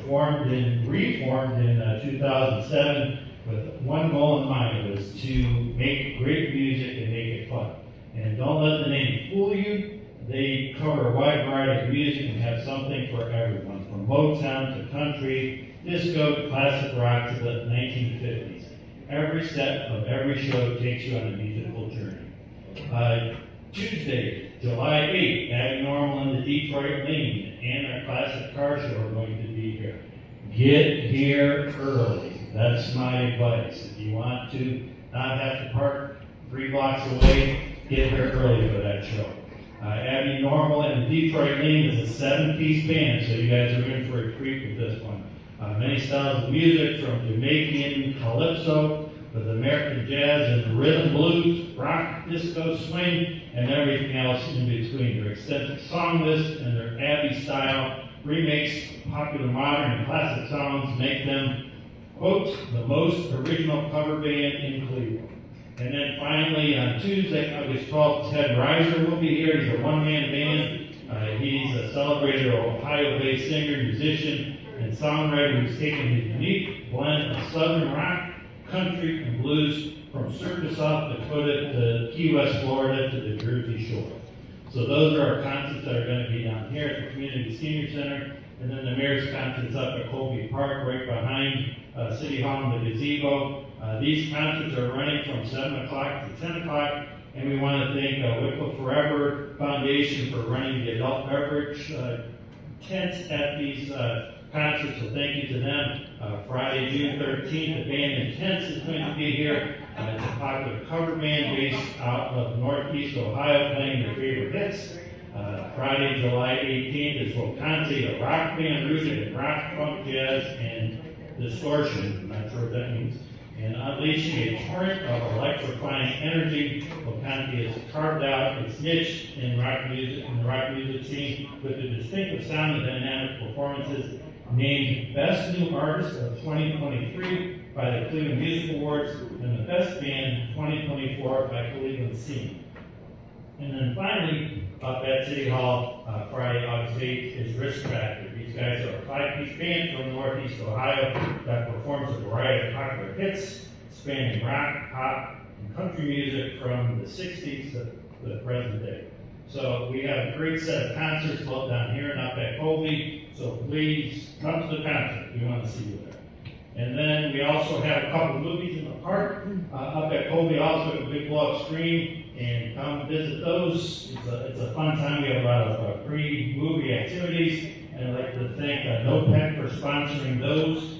reformed in 2007 with one goal in mind. It was to make great music and make it fun. And don't let the name fool you. They cover a wide variety of music and have something for everyone, from Motown to country, disco to classic rock to the 1950s. Every set of every show takes you on a musical journey. Tuesday, July 8th, Abnormal and the Detroit Lean and our classic car show are going to be here. Get here early. That's my advice. If you want to not have to park 3 blocks away, get here early for that show. Abby Normal and the Detroit Lean is a 7-piece band, so you guys are in for a treat with this one. Many styles of music, from Jamaican calypso with American jazz and rhythm blues, rock, disco, swing, and everything else in between. Their extensive song list and their Abby style remakes popular modern and classic songs make them, quote, the most original cover band in Cleveland. And then finally, on Tuesday, August 12th, Ted Reiser will be here. He's a one-man band. He's a celebrated Ohio-based singer, musician, and songwriter who's taken his unique blend of southern rock, country, and blues from Circus, South Dakota to Key West, Florida to the Jersey Shore. So those are our concerts that are going to be down here at the Community Senior Center. And then the mayor's concerts up at Colby Park, right behind City Hall and the gazebo. These concerts are running from 7 o'clock to 10 o'clock. And we want to thank Wickliffe Forever Foundation for running the adult beverage tents at these concerts. So thank you to them. Friday, June 13th, the band Intense is going to be here. It's a popular cover band based out of Northeast Ohio playing their favorite hits. Friday, July 18th is Volcante, a rock band rooted in rock, funk, jazz, and distortion. I'm not sure what that means. And unleashing a torrent of electrifying energy, Volcante has carved out its niche in rock music, in the rock music scene, with a distinctive sound and dynamic performances named Best New Artist of 2023 by the Cleveland Music Awards and the Best Band 2024 by Cleveland Scene. And then finally, up at City Hall, Friday, August 8th, is Risk Factor. These guys are a 5-piece band from Northeast Ohio that performs a variety of popular hits spanning rock, pop, and country music from the 60s to the present day. So we have a great set of concerts both down here and up at Colby, so please come to the concert. We want to see you there. And then we also have a couple of movies in the park. Up at Colby also have a big blow-up screen, and come visit those. It's a fun time. We have a lot of free movie activities, and I'd like to thank NOPEC for sponsoring those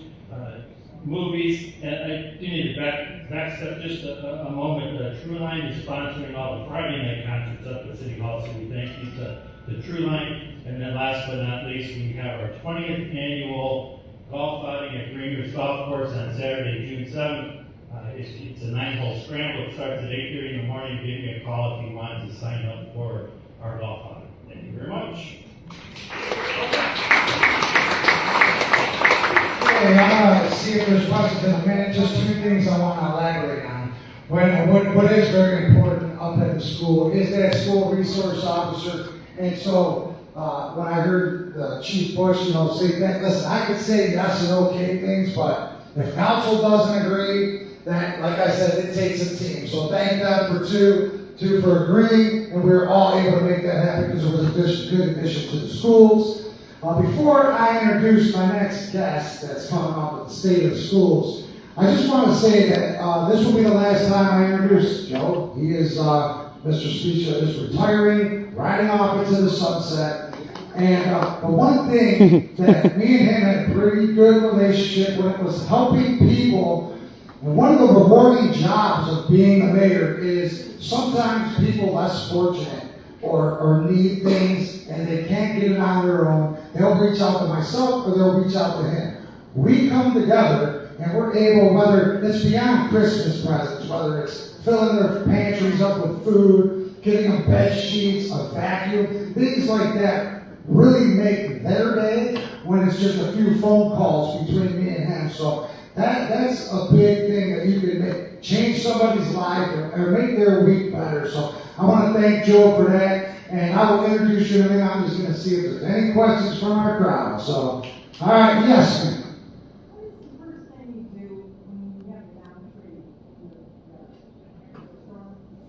movies. And I do need to back step just a moment. True Line is sponsoring all the Friday night concerts up at City Hall, so we thank you to True Line. And then last but not least, we have our 20th annual golf outing at Greenridge Golf Course on Saturday, June 7th. It's a 9-hole scramble. It starts at 8:30 in the morning. Give me a call if you want to sign up for our golf outing. Thank you very much. Okay, I'm gonna see if there's questions in a minute. Just two things I want to elaborate on. What is very important up at the school is that school resource officer. And so when I heard Chief Bush, say that, listen, I could say yes and okay things, but if council doesn't agree, that, like I said, it takes a team. So thank them for two for agreeing, and we were all able to make that happen because it was a good addition to the schools. Before I introduce my next guest that's coming up with the state of schools, I just want to say that this will be the last time I introduce Joe. He is, Mr. Speaker, is retiring, riding off into the sunset. And the one thing that me and him had a pretty good relationship with was helping people. And one of the rewarding jobs of being a mayor is sometimes people less fortunate or need things and they can't get it on their own. They'll reach out to myself or they'll reach out to him. We come together and we're able, whether it's beyond Christmas presents, whether it's filling their pantries up with food, getting them bed sheets, a vacuum, things like that really make their day when it's just a few phone calls between me and him. So that's a big thing that you can change somebody's life or make their week better. So I want to thank Joe for that, and I will introduce you, and I'm just going to see if there's any questions from our crowd. So, all right, yes, ma'am. What is the first thing you do when you have a down tree?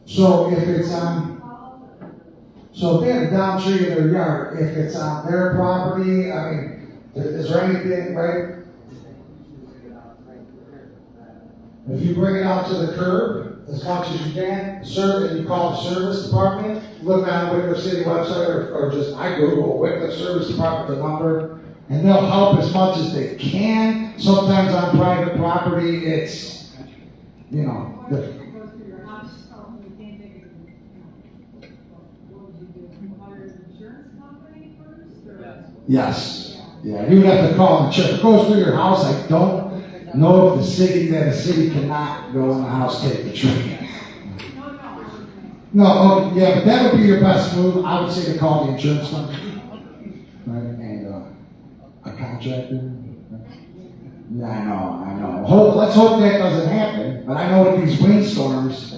So if it's so if they have a down tree in their yard, if it's on their property, I mean, is there anything, right? If you bring it out to the curb as much as you can, and you call the service department, look on the Wickliffe City website, or just I Google Wickliffe Service Department, the number, and they'll help as much as they can. Sometimes on private property, it's, Goes through your house, you can't take it. What would you do? Hire an insurance company first? Or? yes. Yeah, you would have to call and check. If it goes through your house, I don't know if the city cannot go in the house, take the tree. No, yeah, but that would be your best move. I would say to call the insurance company. Right, and a contractor. Yeah, I know. Let's hope that doesn't happen. But I know with these windstorms,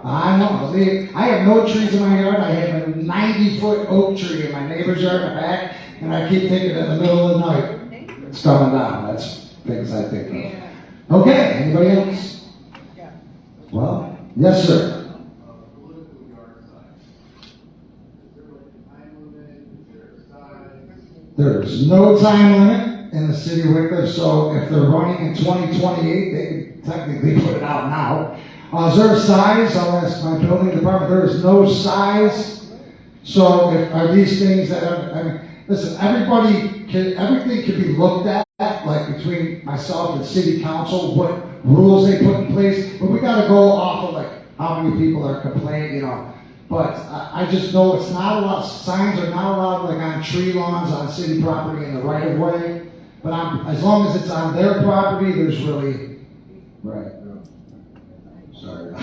I know. I have no trees in my yard. I have a 90-foot oak tree in my neighbor's yard in the back, and I keep thinking in the middle of the night, it's coming down. That's things I think of. Okay, anybody else? Well, yes, sir. There's no time limit in the city of Wickliffe, so if they're running in 2028, they can technically put it out now. Is there a size? I'll ask my building department. There is no size. So are these things that listen, everything can be looked at, like between myself and city council, what rules they put in place, but we got to go off of like how many people are complaining, But I just know it's not allowed. Signs are not allowed like on tree lawns, on city property in the right of way. But as long as it's on their property, there's really right. Sorry.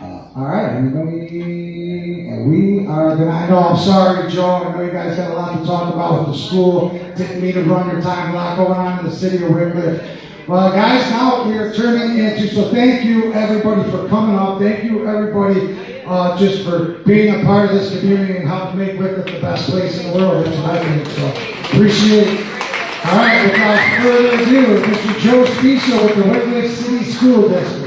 All right, anybody? And we are gonna. I know. I'm sorry, Joe. I know you guys got a lot to talk about with the school. Didn't mean to run your time. A lot going on in the city of Wickliffe. Well, guys, now we are turning into. So thank you everybody for coming up. Thank you everybody. Just for being a part of this community and helping make Wickliffe the best place in the world. That's what I think. So appreciate it. All right, without further ado, Mr. Joe Spicia with the Wickliffe City School District.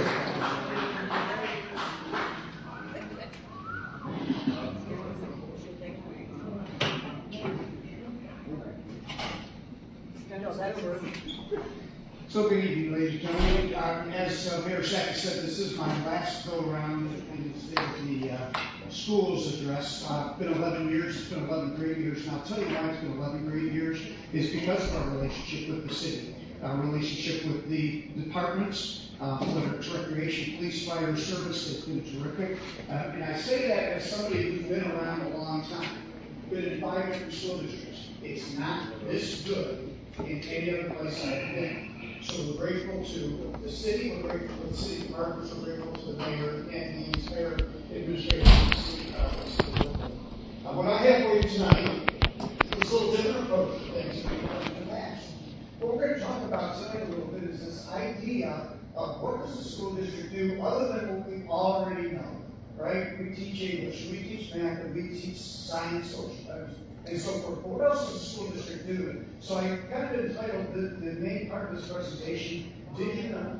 So good evening, ladies and gentlemen. As Mayor Shack said, this is my last go-around in the schools address. It's been 11 years. It's been 11 great years. And I'll tell you why it's been 11 great years is because of our relationship with the city, our relationship with the departments, whether it's recreation, police, fire, service, has been terrific. And I say that as somebody who's been around a long time, been in 5 different school districts. It's not this good in any other place I've been. So we're grateful to the city, we're grateful to the city departments, we're grateful to the mayor and the entire administration of the city. What I have for you tonight is a little different approach to things than we've done in the past. What we're going to talk about idea of what does the school district do other than what we already know, right? We teach English, we teach math, and we teach science, social studies, and so forth. But what else does the school district do? So I kind of entitled the main part of this presentation, Did You Know?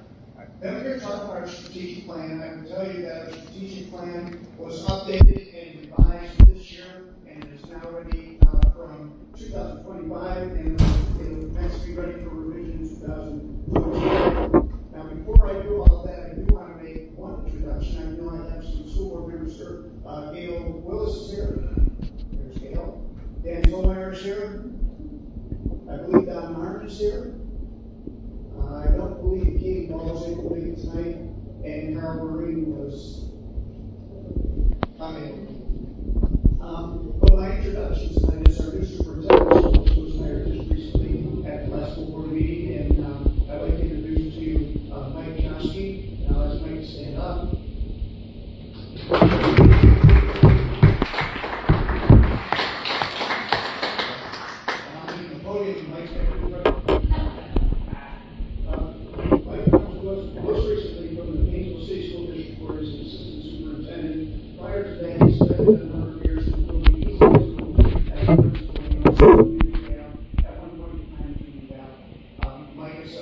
Then we're going to talk about our strategic plan. I will tell you that our strategic plan was updated and revised this year, and is now ready from 2025, and it'll next be ready for revision in 2024. Now, before I do all that, I do want to make one introduction. I know I have some school board members here. Gail Willis is here. There's Gail. Dan Zolmeyer is here. I believe Don Martin is here. I don't believe Katie Ball was able to make it tonight, and Carl Marine was unable. But my introduction tonight is our new superintendent, who was hired just recently at the last school board meeting, and I'd like to introduce to you Mike Johnski. Now, let's Mike stand up. The podium, Mike's Mike was most recently from the Painesville City School District, where he's an assistant superintendent. Prior to that, he spent a number of years including East High School as a principal at one point in time in Valley. Mike is a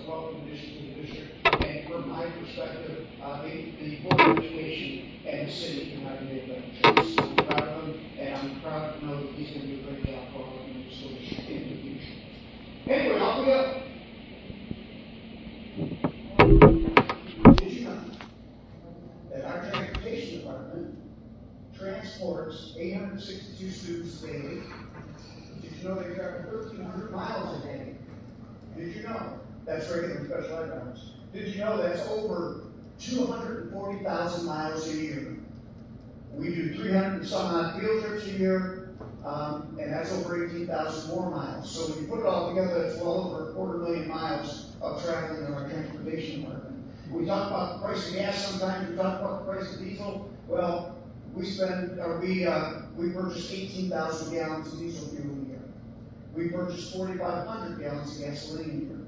welcome addition to the district, and from my perspective, the Board of Education and the city cannot be made better choice. So I'm proud of him, and I'm proud to know that he's going to do a great job for all of you in the school district in the future. Anyway, off we go. Did you know that our transportation department transports 862 students daily? Did you know they travel 1,300 miles a day? Did you know that's regular and special ed routes? Did you know that's over 240,000 miles a year? We do 300 and some odd field trips a year, and that's over 18,000 more miles. So when you put it all together, it's well over 250,000 miles of traveling in our transportation department. We talk about the price of gas sometimes, we talk about the price of diesel. Well, we purchase 18,000 gallons of diesel fuel a year. We purchase 4,500 gallons of gasoline a year.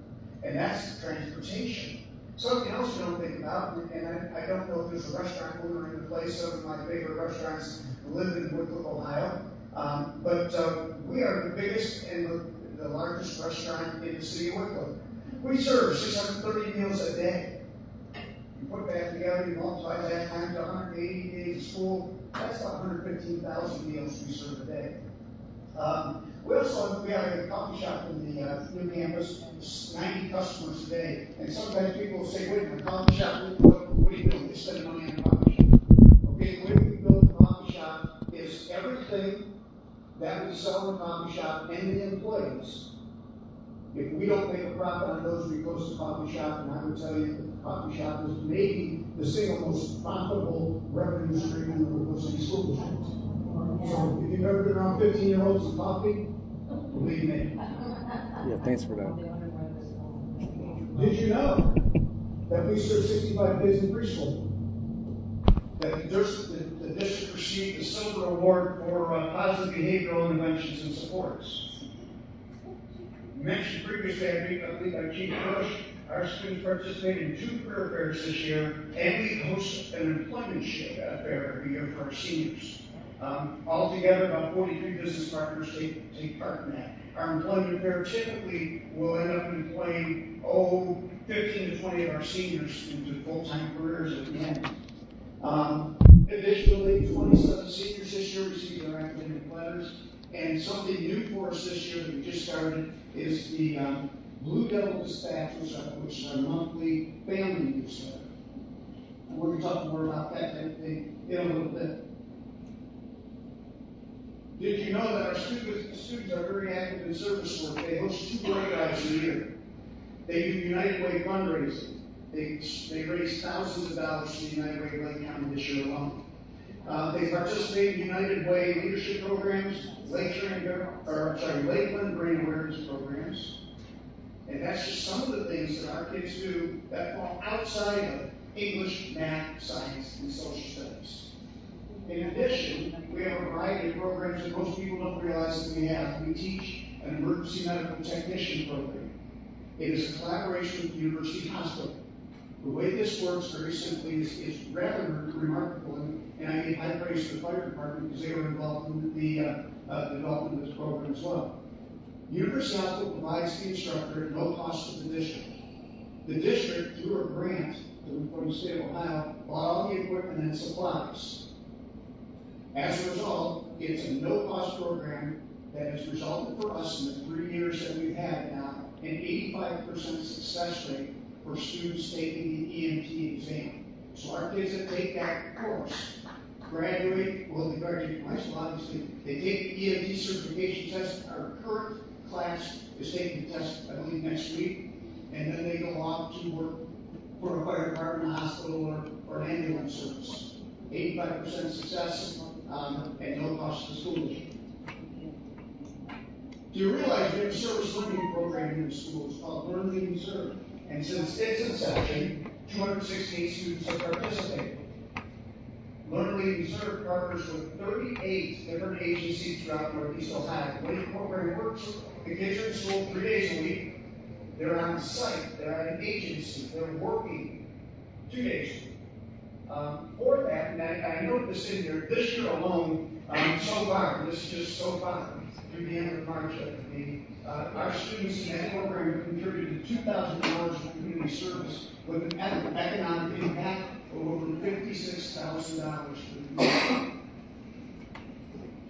And that's transportation. Something else you don't think about, and I don't know if there's a restaurant owner in the place. Some of my favorite restaurants live in Wickliffe, Ohio. But we are the biggest and the largest restaurant in the city of Wickliffe. We serve 630 meals a day. You put that together, you multiply that times 180 days of school, that's about 115,000 meals we serve a day. We have a coffee shop in the new campus, 90 customers a day. And sometimes people will say, wait a minute, coffee shop, what are you doing? They spend money on a coffee shop. Okay, the way we build the coffee shop is everything that we sell in the coffee shop and the employees. If we don't make a profit on those, we close the coffee shop, and I would tell you the coffee shop is maybe the single most profitable revenue stream in the Wickliffe City School District. So if you've ever been around 15-year-olds with coffee, believe me. Yeah, thanks for that. Did you know that we serve 65 kids in preschool? That the district received the Silver Award for positive behavioral interventions and supports. You mentioned previously, I believe by Chief Bush, our students participate in 2 career fairs this year, and we host an employment fair every year for our seniors. Altogether, about 43 business partners take part in that. Our employment fair typically will end up employing 15 to 20 of our seniors into full-time careers at the end. Additionally, 27 seniors this year received their academic letters, and something new for us this year that we just started is the Blue Devil Dispatch, which is our monthly family newsletter. And we're going to talk more about that in a little bit. Did you know that our students are very active in service work? They host 2 blood drives a year. They do United Way fundraising. They raise thousands of dollars for the United Way Lake County this year alone. They participate in United Way leadership programs, Lakeland Brain Awareness programs. And that's just some of the things that our kids do that fall outside of English, math, science, and social studies. In addition, we have a variety of programs that most people don't realize that we have. We teach an emergency medical technician program. It is a collaboration with the University Hospital. The way this works very simply is rather remarkable, and I give high praise to the fire department because they were involved in the development of this program as well. University Hospital provides the instructor at no cost to the district. The district, through a grant from the state of Ohio, bought all the equipment and supplies. As a result, it's a no-cost program that has resulted for us in the 3 years that we've had now an 85% success rate for students taking the EMT exam. So our kids that take that course graduate, well, they graduate from high school, obviously. They take the EMT certification test. Our current class is taking the test, I believe, next week. And then they go off to work for a fire department, a hospital, or an ambulance service. 85% success at no cost to the school district. Do you realize we have a service learning program in the schools called Learn, Lead, and Serve? And since its inception, 268 students have participated. Learn, Lead, and Serve partners with 38 different agencies throughout Northeast Ohio. The way the program works, the kids are in school 3 days a week. They're on site. They're at an agency. They're working 2 days a week. For that, and I note this in here, this year alone, so far, this is just so far, through the end of March, our students in that program have contributed $2,000 of community service with an economic impact of over $56,000 to the community.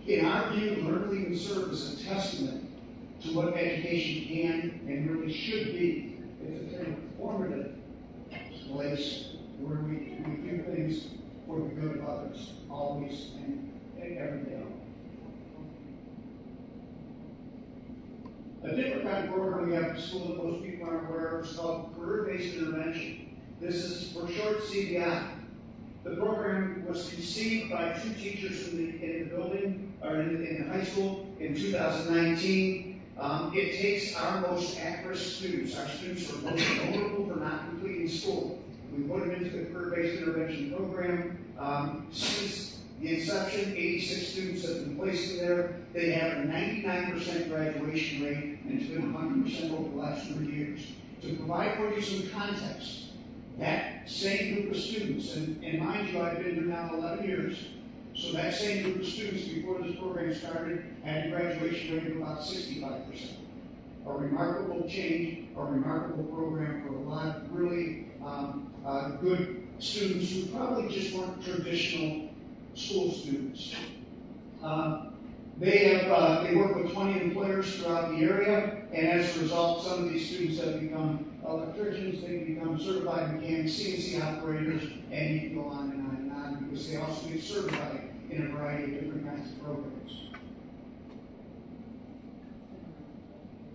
In our view, Learn, Lead, and Serve is a testament to what education can and really should be. It's a transformative place where we do things for the good of others, always and every day. A different kind of program we have at school that most people aren't aware of is called career-based intervention. This is for short CBI. The program was conceived by 2 teachers in the building, or in the high school in 2019. It takes our most at-risk students, our students who are most vulnerable for not completing school. We put them into the career-based intervention program. Since the inception, 86 students have been placed in there. They have a 99% graduation rate, and it's been 100% over the last 3 years. To provide for you some context, that same group of students, and mind you, I've been here now 11 years, so that same group of students before this program started had a graduation rate of about 65%. A remarkable change, a remarkable program for a lot of really good students who probably just weren't traditional school students. They work with 20 employers throughout the area, and as a result, some of these students have become electricians, they become certified mechanics, CNC operators, and you can go on and on and on, because they also get certified in a variety of different kinds of programs.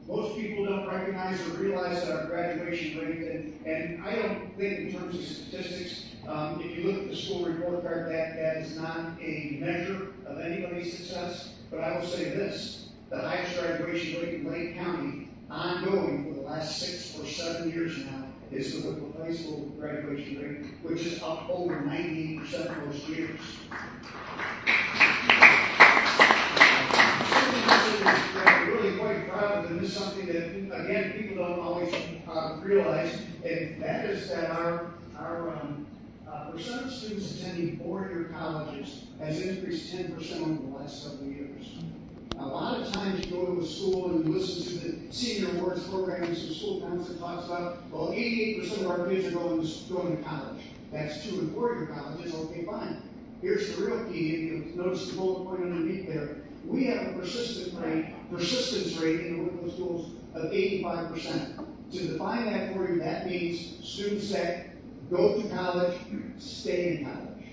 Most people don't recognize or realize that our graduation rate, and I don't think in terms of statistics, if you look at the school report card, that is not a measure of anybody's success, but I will say this, the highest graduation rate in Lake County, ongoing for the last 6 or 7 years now, is the Wickliffe High School graduation rate, which is up over 98% most years. We're really quite proud, and this is something that, again, people don't always realize, and that is that our percent of students attending four-year colleges has increased 10% over the last several years. A lot of times you go to a school and you listen to the senior awards programs the school council talks about, well, 88% of our kids are going to college. That's 2- and 4-year colleges, okay, fine. Here's the real key, and you'll notice the bullet point underneath there. We have a persistence rate in the Wickliffe schools of 85%. To define that for you, that means students that go to college, stay in college.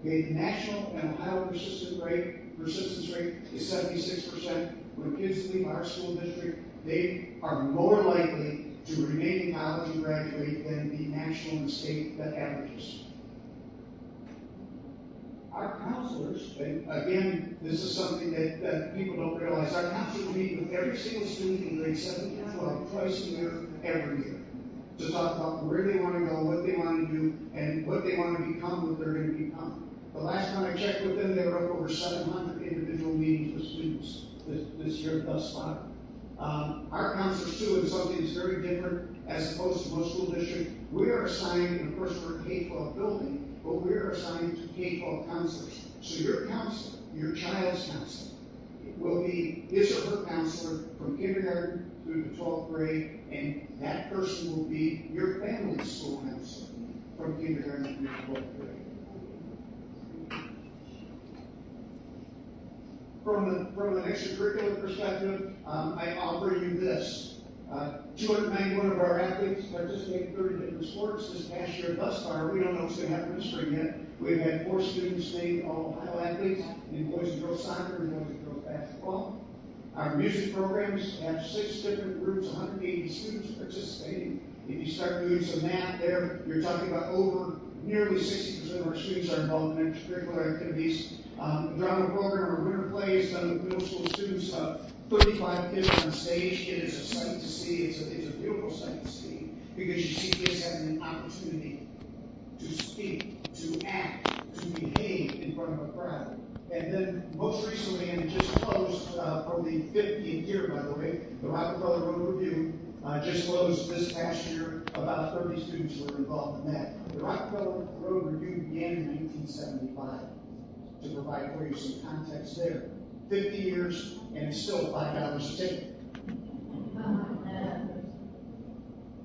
Okay, the national and Ohio persistence rate is 76%. When kids leave our school district, they are more likely to remain in college and graduate than the national and state averages. Our counselors, and again, this is something that people don't realize, our counselors meet with every single student in grades 7 to 12 twice a year, every year, to talk about where they want to go, what they want to do, and what they want to become, what they're going to become. The last time I checked with them, they were up over 700 individual meetings with students this year thus far. Our counselors too, and something that's very different as opposed to most school districts, we are assigned, and of course we're a K-12 building, but we are assigned to K-12 counselors. So your counselor, your child's counselor, will be his or her counselor from kindergarten through the 12th grade, and that person will be your family's school counselor from kindergarten through the 12th grade. From an extracurricular perspective, I offer you this. 291 of our athletes participate in 30 different sports. This past year thus far, we don't know what's going to happen in spring yet. We've had 4 students named All-Ohio athletes in boys and girls soccer and boys and girls basketball. Our music programs have 6 different groups, 180 students participating. If you start doing some math there, you're talking about over nearly 60% of our students are involved in extracurricular activities. The drama program, our winter play, is done with middle school students. 35 kids on stage. It is a sight to see. It's a beautiful sight to see because you see kids having an opportunity to speak, to act, to behave in front of a crowd. And then most recently, and it just closed for the 50th year, by the way, the Rockefeller Road Review just closed this past year. About 30 students were involved in that. The Rockefeller Road Review began in 1975. To provide for you some context there. 50 years, and it's still $5 a ticket.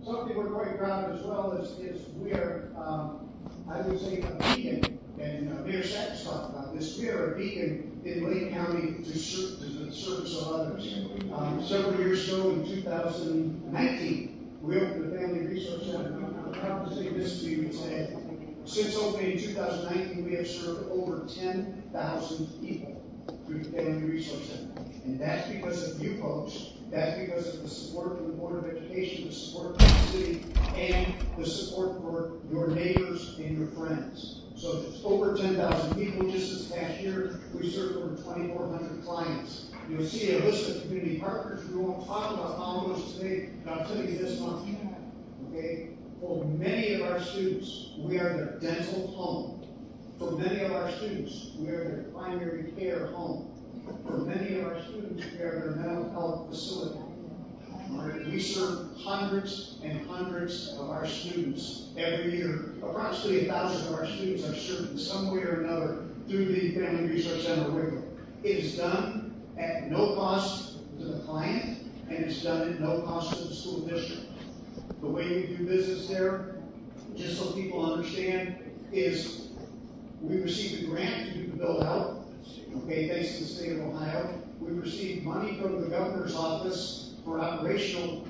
Something we're quite proud of as well is we are, I would say, a beacon, and Mayor Sachs talked about this. We are a beacon in Lake County to the service of others. Several years ago, in 2019, we opened the Family Resource Center. I'm proud to say this to you today. Since opening in 2019, we have served over 10,000 people through the Family Resource Center. And that's because of you folks. That's because of the support from the Board of Education, the support from the city, and the support for your neighbors and your friends. So it's over 10,000 people. Just this past year, we served over 2,400 clients. You'll see a list of community partners. We won't talk about all those today, but I'll tell you this much. Okay? For many of our students, we are their dental home. For many of our students, we are their primary care home. For many of our students, we are their mental health facility. We serve hundreds and hundreds of our students every year. Approximately 1,000 of our students are served in some way or another through the Family Resource Center Wickliffe. It is done at no cost to the client, and it's done at no cost to the school district. The way we do business there, just so people understand, is we received a grant to do the build out. Okay, thanks to the state of Ohio. We received money from the governor's office for operational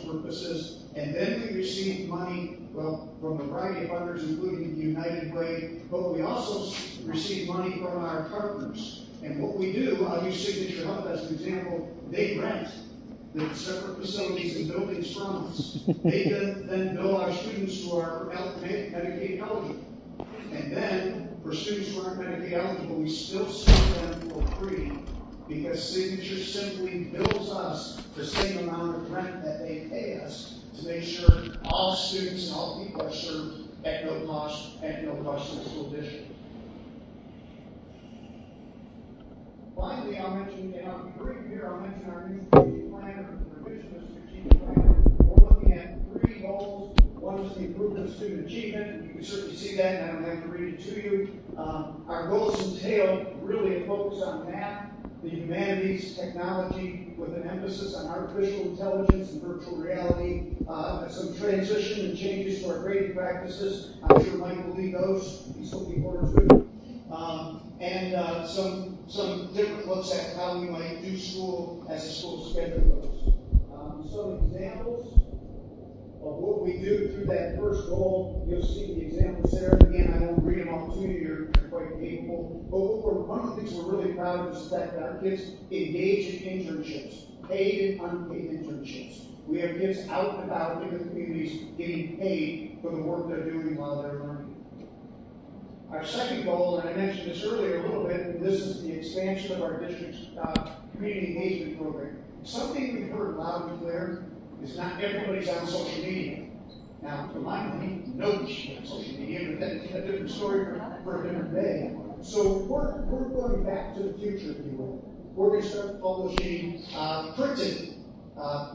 purposes, and then we received money, from a variety of funders, including the United Way, but we also received money from our partners. And what we do, I'll use Signature Health as an example, they rent the separate facilities and buildings from us. They then bill our students who are Medicaid eligible. And then, for students who aren't Medicaid eligible, we still serve them for free because Signature simply bills us the same amount of rent that they pay us to make sure all students and all people are served at no cost to the school district. Finally, I'll mention, and I'll be brief here, I'll mention our new strategic plan or revision of strategic plan. We're looking at 3 goals. One is the improvement of student achievement. You can certainly see that, and I don't have to read it to you. Our goals entail really a focus on math, the humanities, technology, with an emphasis on artificial intelligence and virtual reality, some transition and changes to our grading practices. I'm sure Mike will lead those. He's looking forward to it. And some different looks at how we might do school as a school schedule goes. Some examples of what we do through that first goal. You'll see the examples there. Again, I won't read them all to you. You're quite capable. But one of the things we're really proud of is the fact that our kids engage in internships, paid and unpaid internships. We have kids out and about in the communities getting paid for the work they're doing while they're learning. Our second goal, and I mentioned this earlier a little bit, and this is the expansion of our district's community engagement program. Something we've heard loud and clear is not everybody's on social media. Now, for my money, nobody should be on social media, but that's a different story for a different day. So we're going back to the future, if you will. we're going to start publishing printed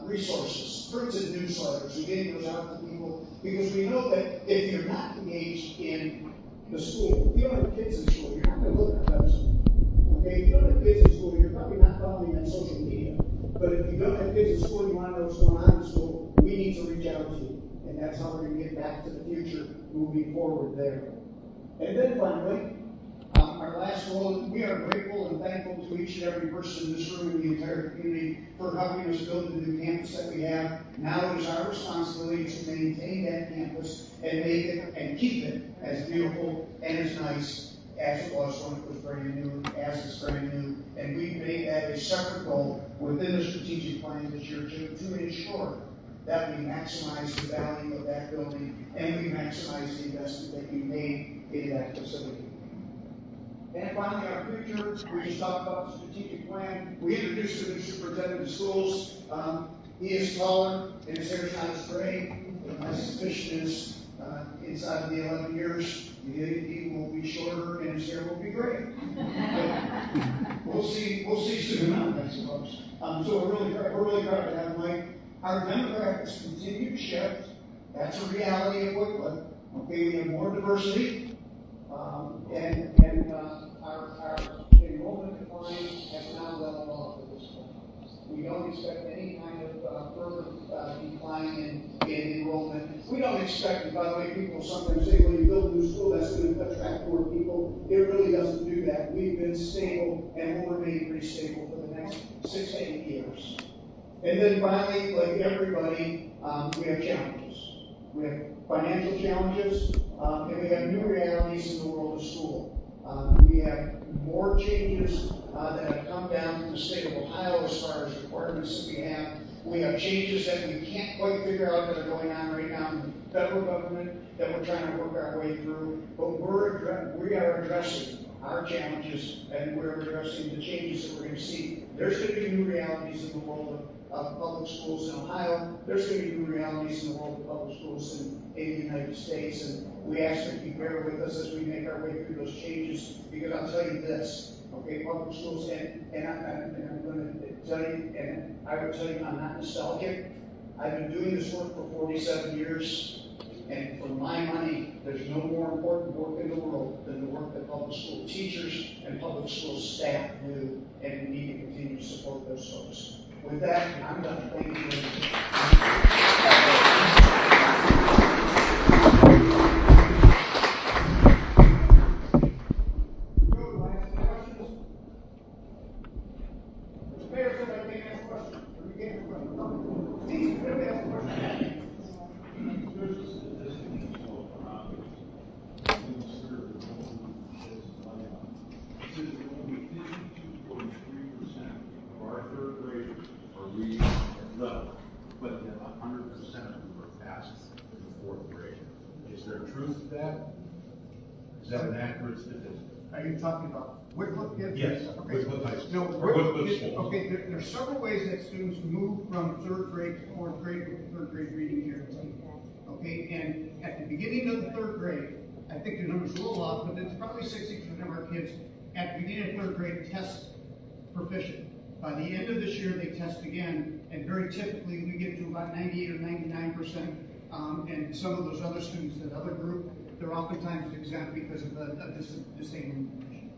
resources, printed newsletters. We're getting those out to people because we know that if you're not engaged in the school, if you don't have kids in school, you're not going to look at those. Okay, if you don't have kids in school, you're probably not following on social media. But if you don't have kids in school, you want to know what's going on in school, we need to reach out to you. And that's how we're going to get back to the future moving forward there. And then finally, our last goal, we are grateful and thankful to each and every person in this room and the entire community for helping us build the new campus that we have. Now it is our responsibility to maintain that campus and make it and keep it as beautiful and as nice as it was when it was brand new, as it's brand new. And we've made that a separate goal within the strategic plan this year to ensure that we maximize the value of that building and we maximize the investment that we made in that facility. And finally, our future, we just talked about the strategic plan. We introduced the new superintendent of schools. He is taller, and his hair is not as gray. My suspicion is inside of the 11 years, he will be shorter and his hair will be gray. We'll see soon enough, I suppose. So we're really proud to have Mike. Our demographics continue to shift. That's a reality of Wickliffe. Okay, we have more diversity. Our enrollment decline has now leveled off at this point. We don't expect any kind of further decline in enrollment. We don't expect, and by the way, people sometimes say, when you build a new school, that's going to attract more people. It really doesn't do that. We've been stable and will remain pretty stable for the next 6 to 8 years. And then finally, like everybody, we have challenges. We have financial challenges, and we have new realities in the world of school. We have more changes that have come down from the state of Ohio as far as requirements that we have. We have changes that we can't quite figure out that are going on right now in the federal government that we're trying to work our way through. But we are addressing our challenges and we're addressing the changes that we're going to see. There's going to be new realities in the world of public schools in Ohio. There's going to be new realities in the world of public schools in the United States. And we ask that you bear with us as we make our way through those changes, because I'll tell you this, okay, public schools, and I'm going to tell you, and I would tell you I'm not nostalgic. I've been doing this work for 47 years, and for my money, there's no more important work in the world than the work that public school teachers and public school staff do, and we need to continue to support those folks. With that, I'm done. Thank you. But 100% of them were passed in the 4th grade. Is there truth to that? Is that an accurate statistic? Are you talking about Wickliffe kids? Yes, Okay. Wickliffe High School. No, Or Wickliffe Wickliffe, School. okay, there's several ways that students move from 3rd grade to 4th grade with 3rd grade reading guarantee. Okay, and at the beginning of the 3rd grade, I think the number's a little off, but it's probably 60% of our kids at the beginning of 3rd grade test proficient. By the end of this year, they test again, and very typically we get to about 98 or 99%. And some of those other students, that other group, they're oftentimes exempt because of a disabling condition.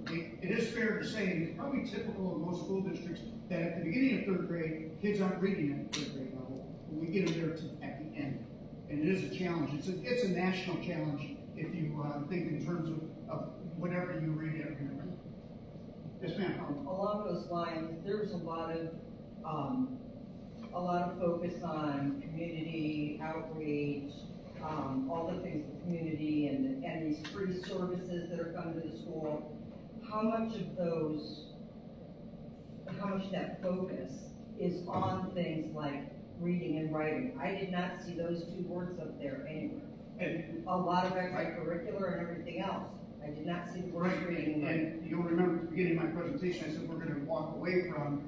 Okay? It is fair to say, and it's probably typical of most school districts, that at the beginning of 3rd grade, kids aren't reading at the 3rd grade level. We get them there at the end. And it is a challenge. It's a national challenge if you think in terms of whatever you read every year. Yes, ma'am. Along those lines, there's a lot of focus on community outreach, all the things the community and these free services that are coming to the school. How much of that focus is on things like reading and writing? I did not see those 2 words up there anywhere. And a lot of extracurricular and everything else. I did not see the words reading and writing. And you'll remember at the beginning of my presentation, I said we're going to walk away from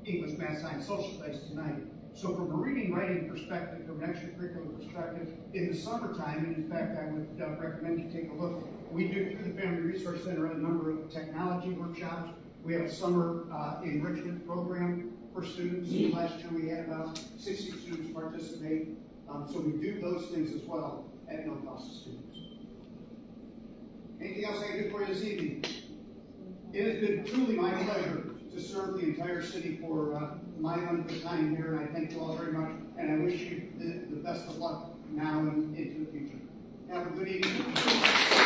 English, math, science, social studies tonight. So from a reading, writing perspective, from an extracurricular perspective, in the summertime, and in fact, I would recommend you take a look. We do through the Family Resource Center a number of technology workshops. We have a summer enrichment program for students. Last year we had about 60 students participate. So we do those things as well at no cost to students. Anything else I can do for you this evening? It has been truly my pleasure to serve the entire city for my length of time here, and I thank you all very much, and I wish you the best of luck now and into the future. Have a good evening.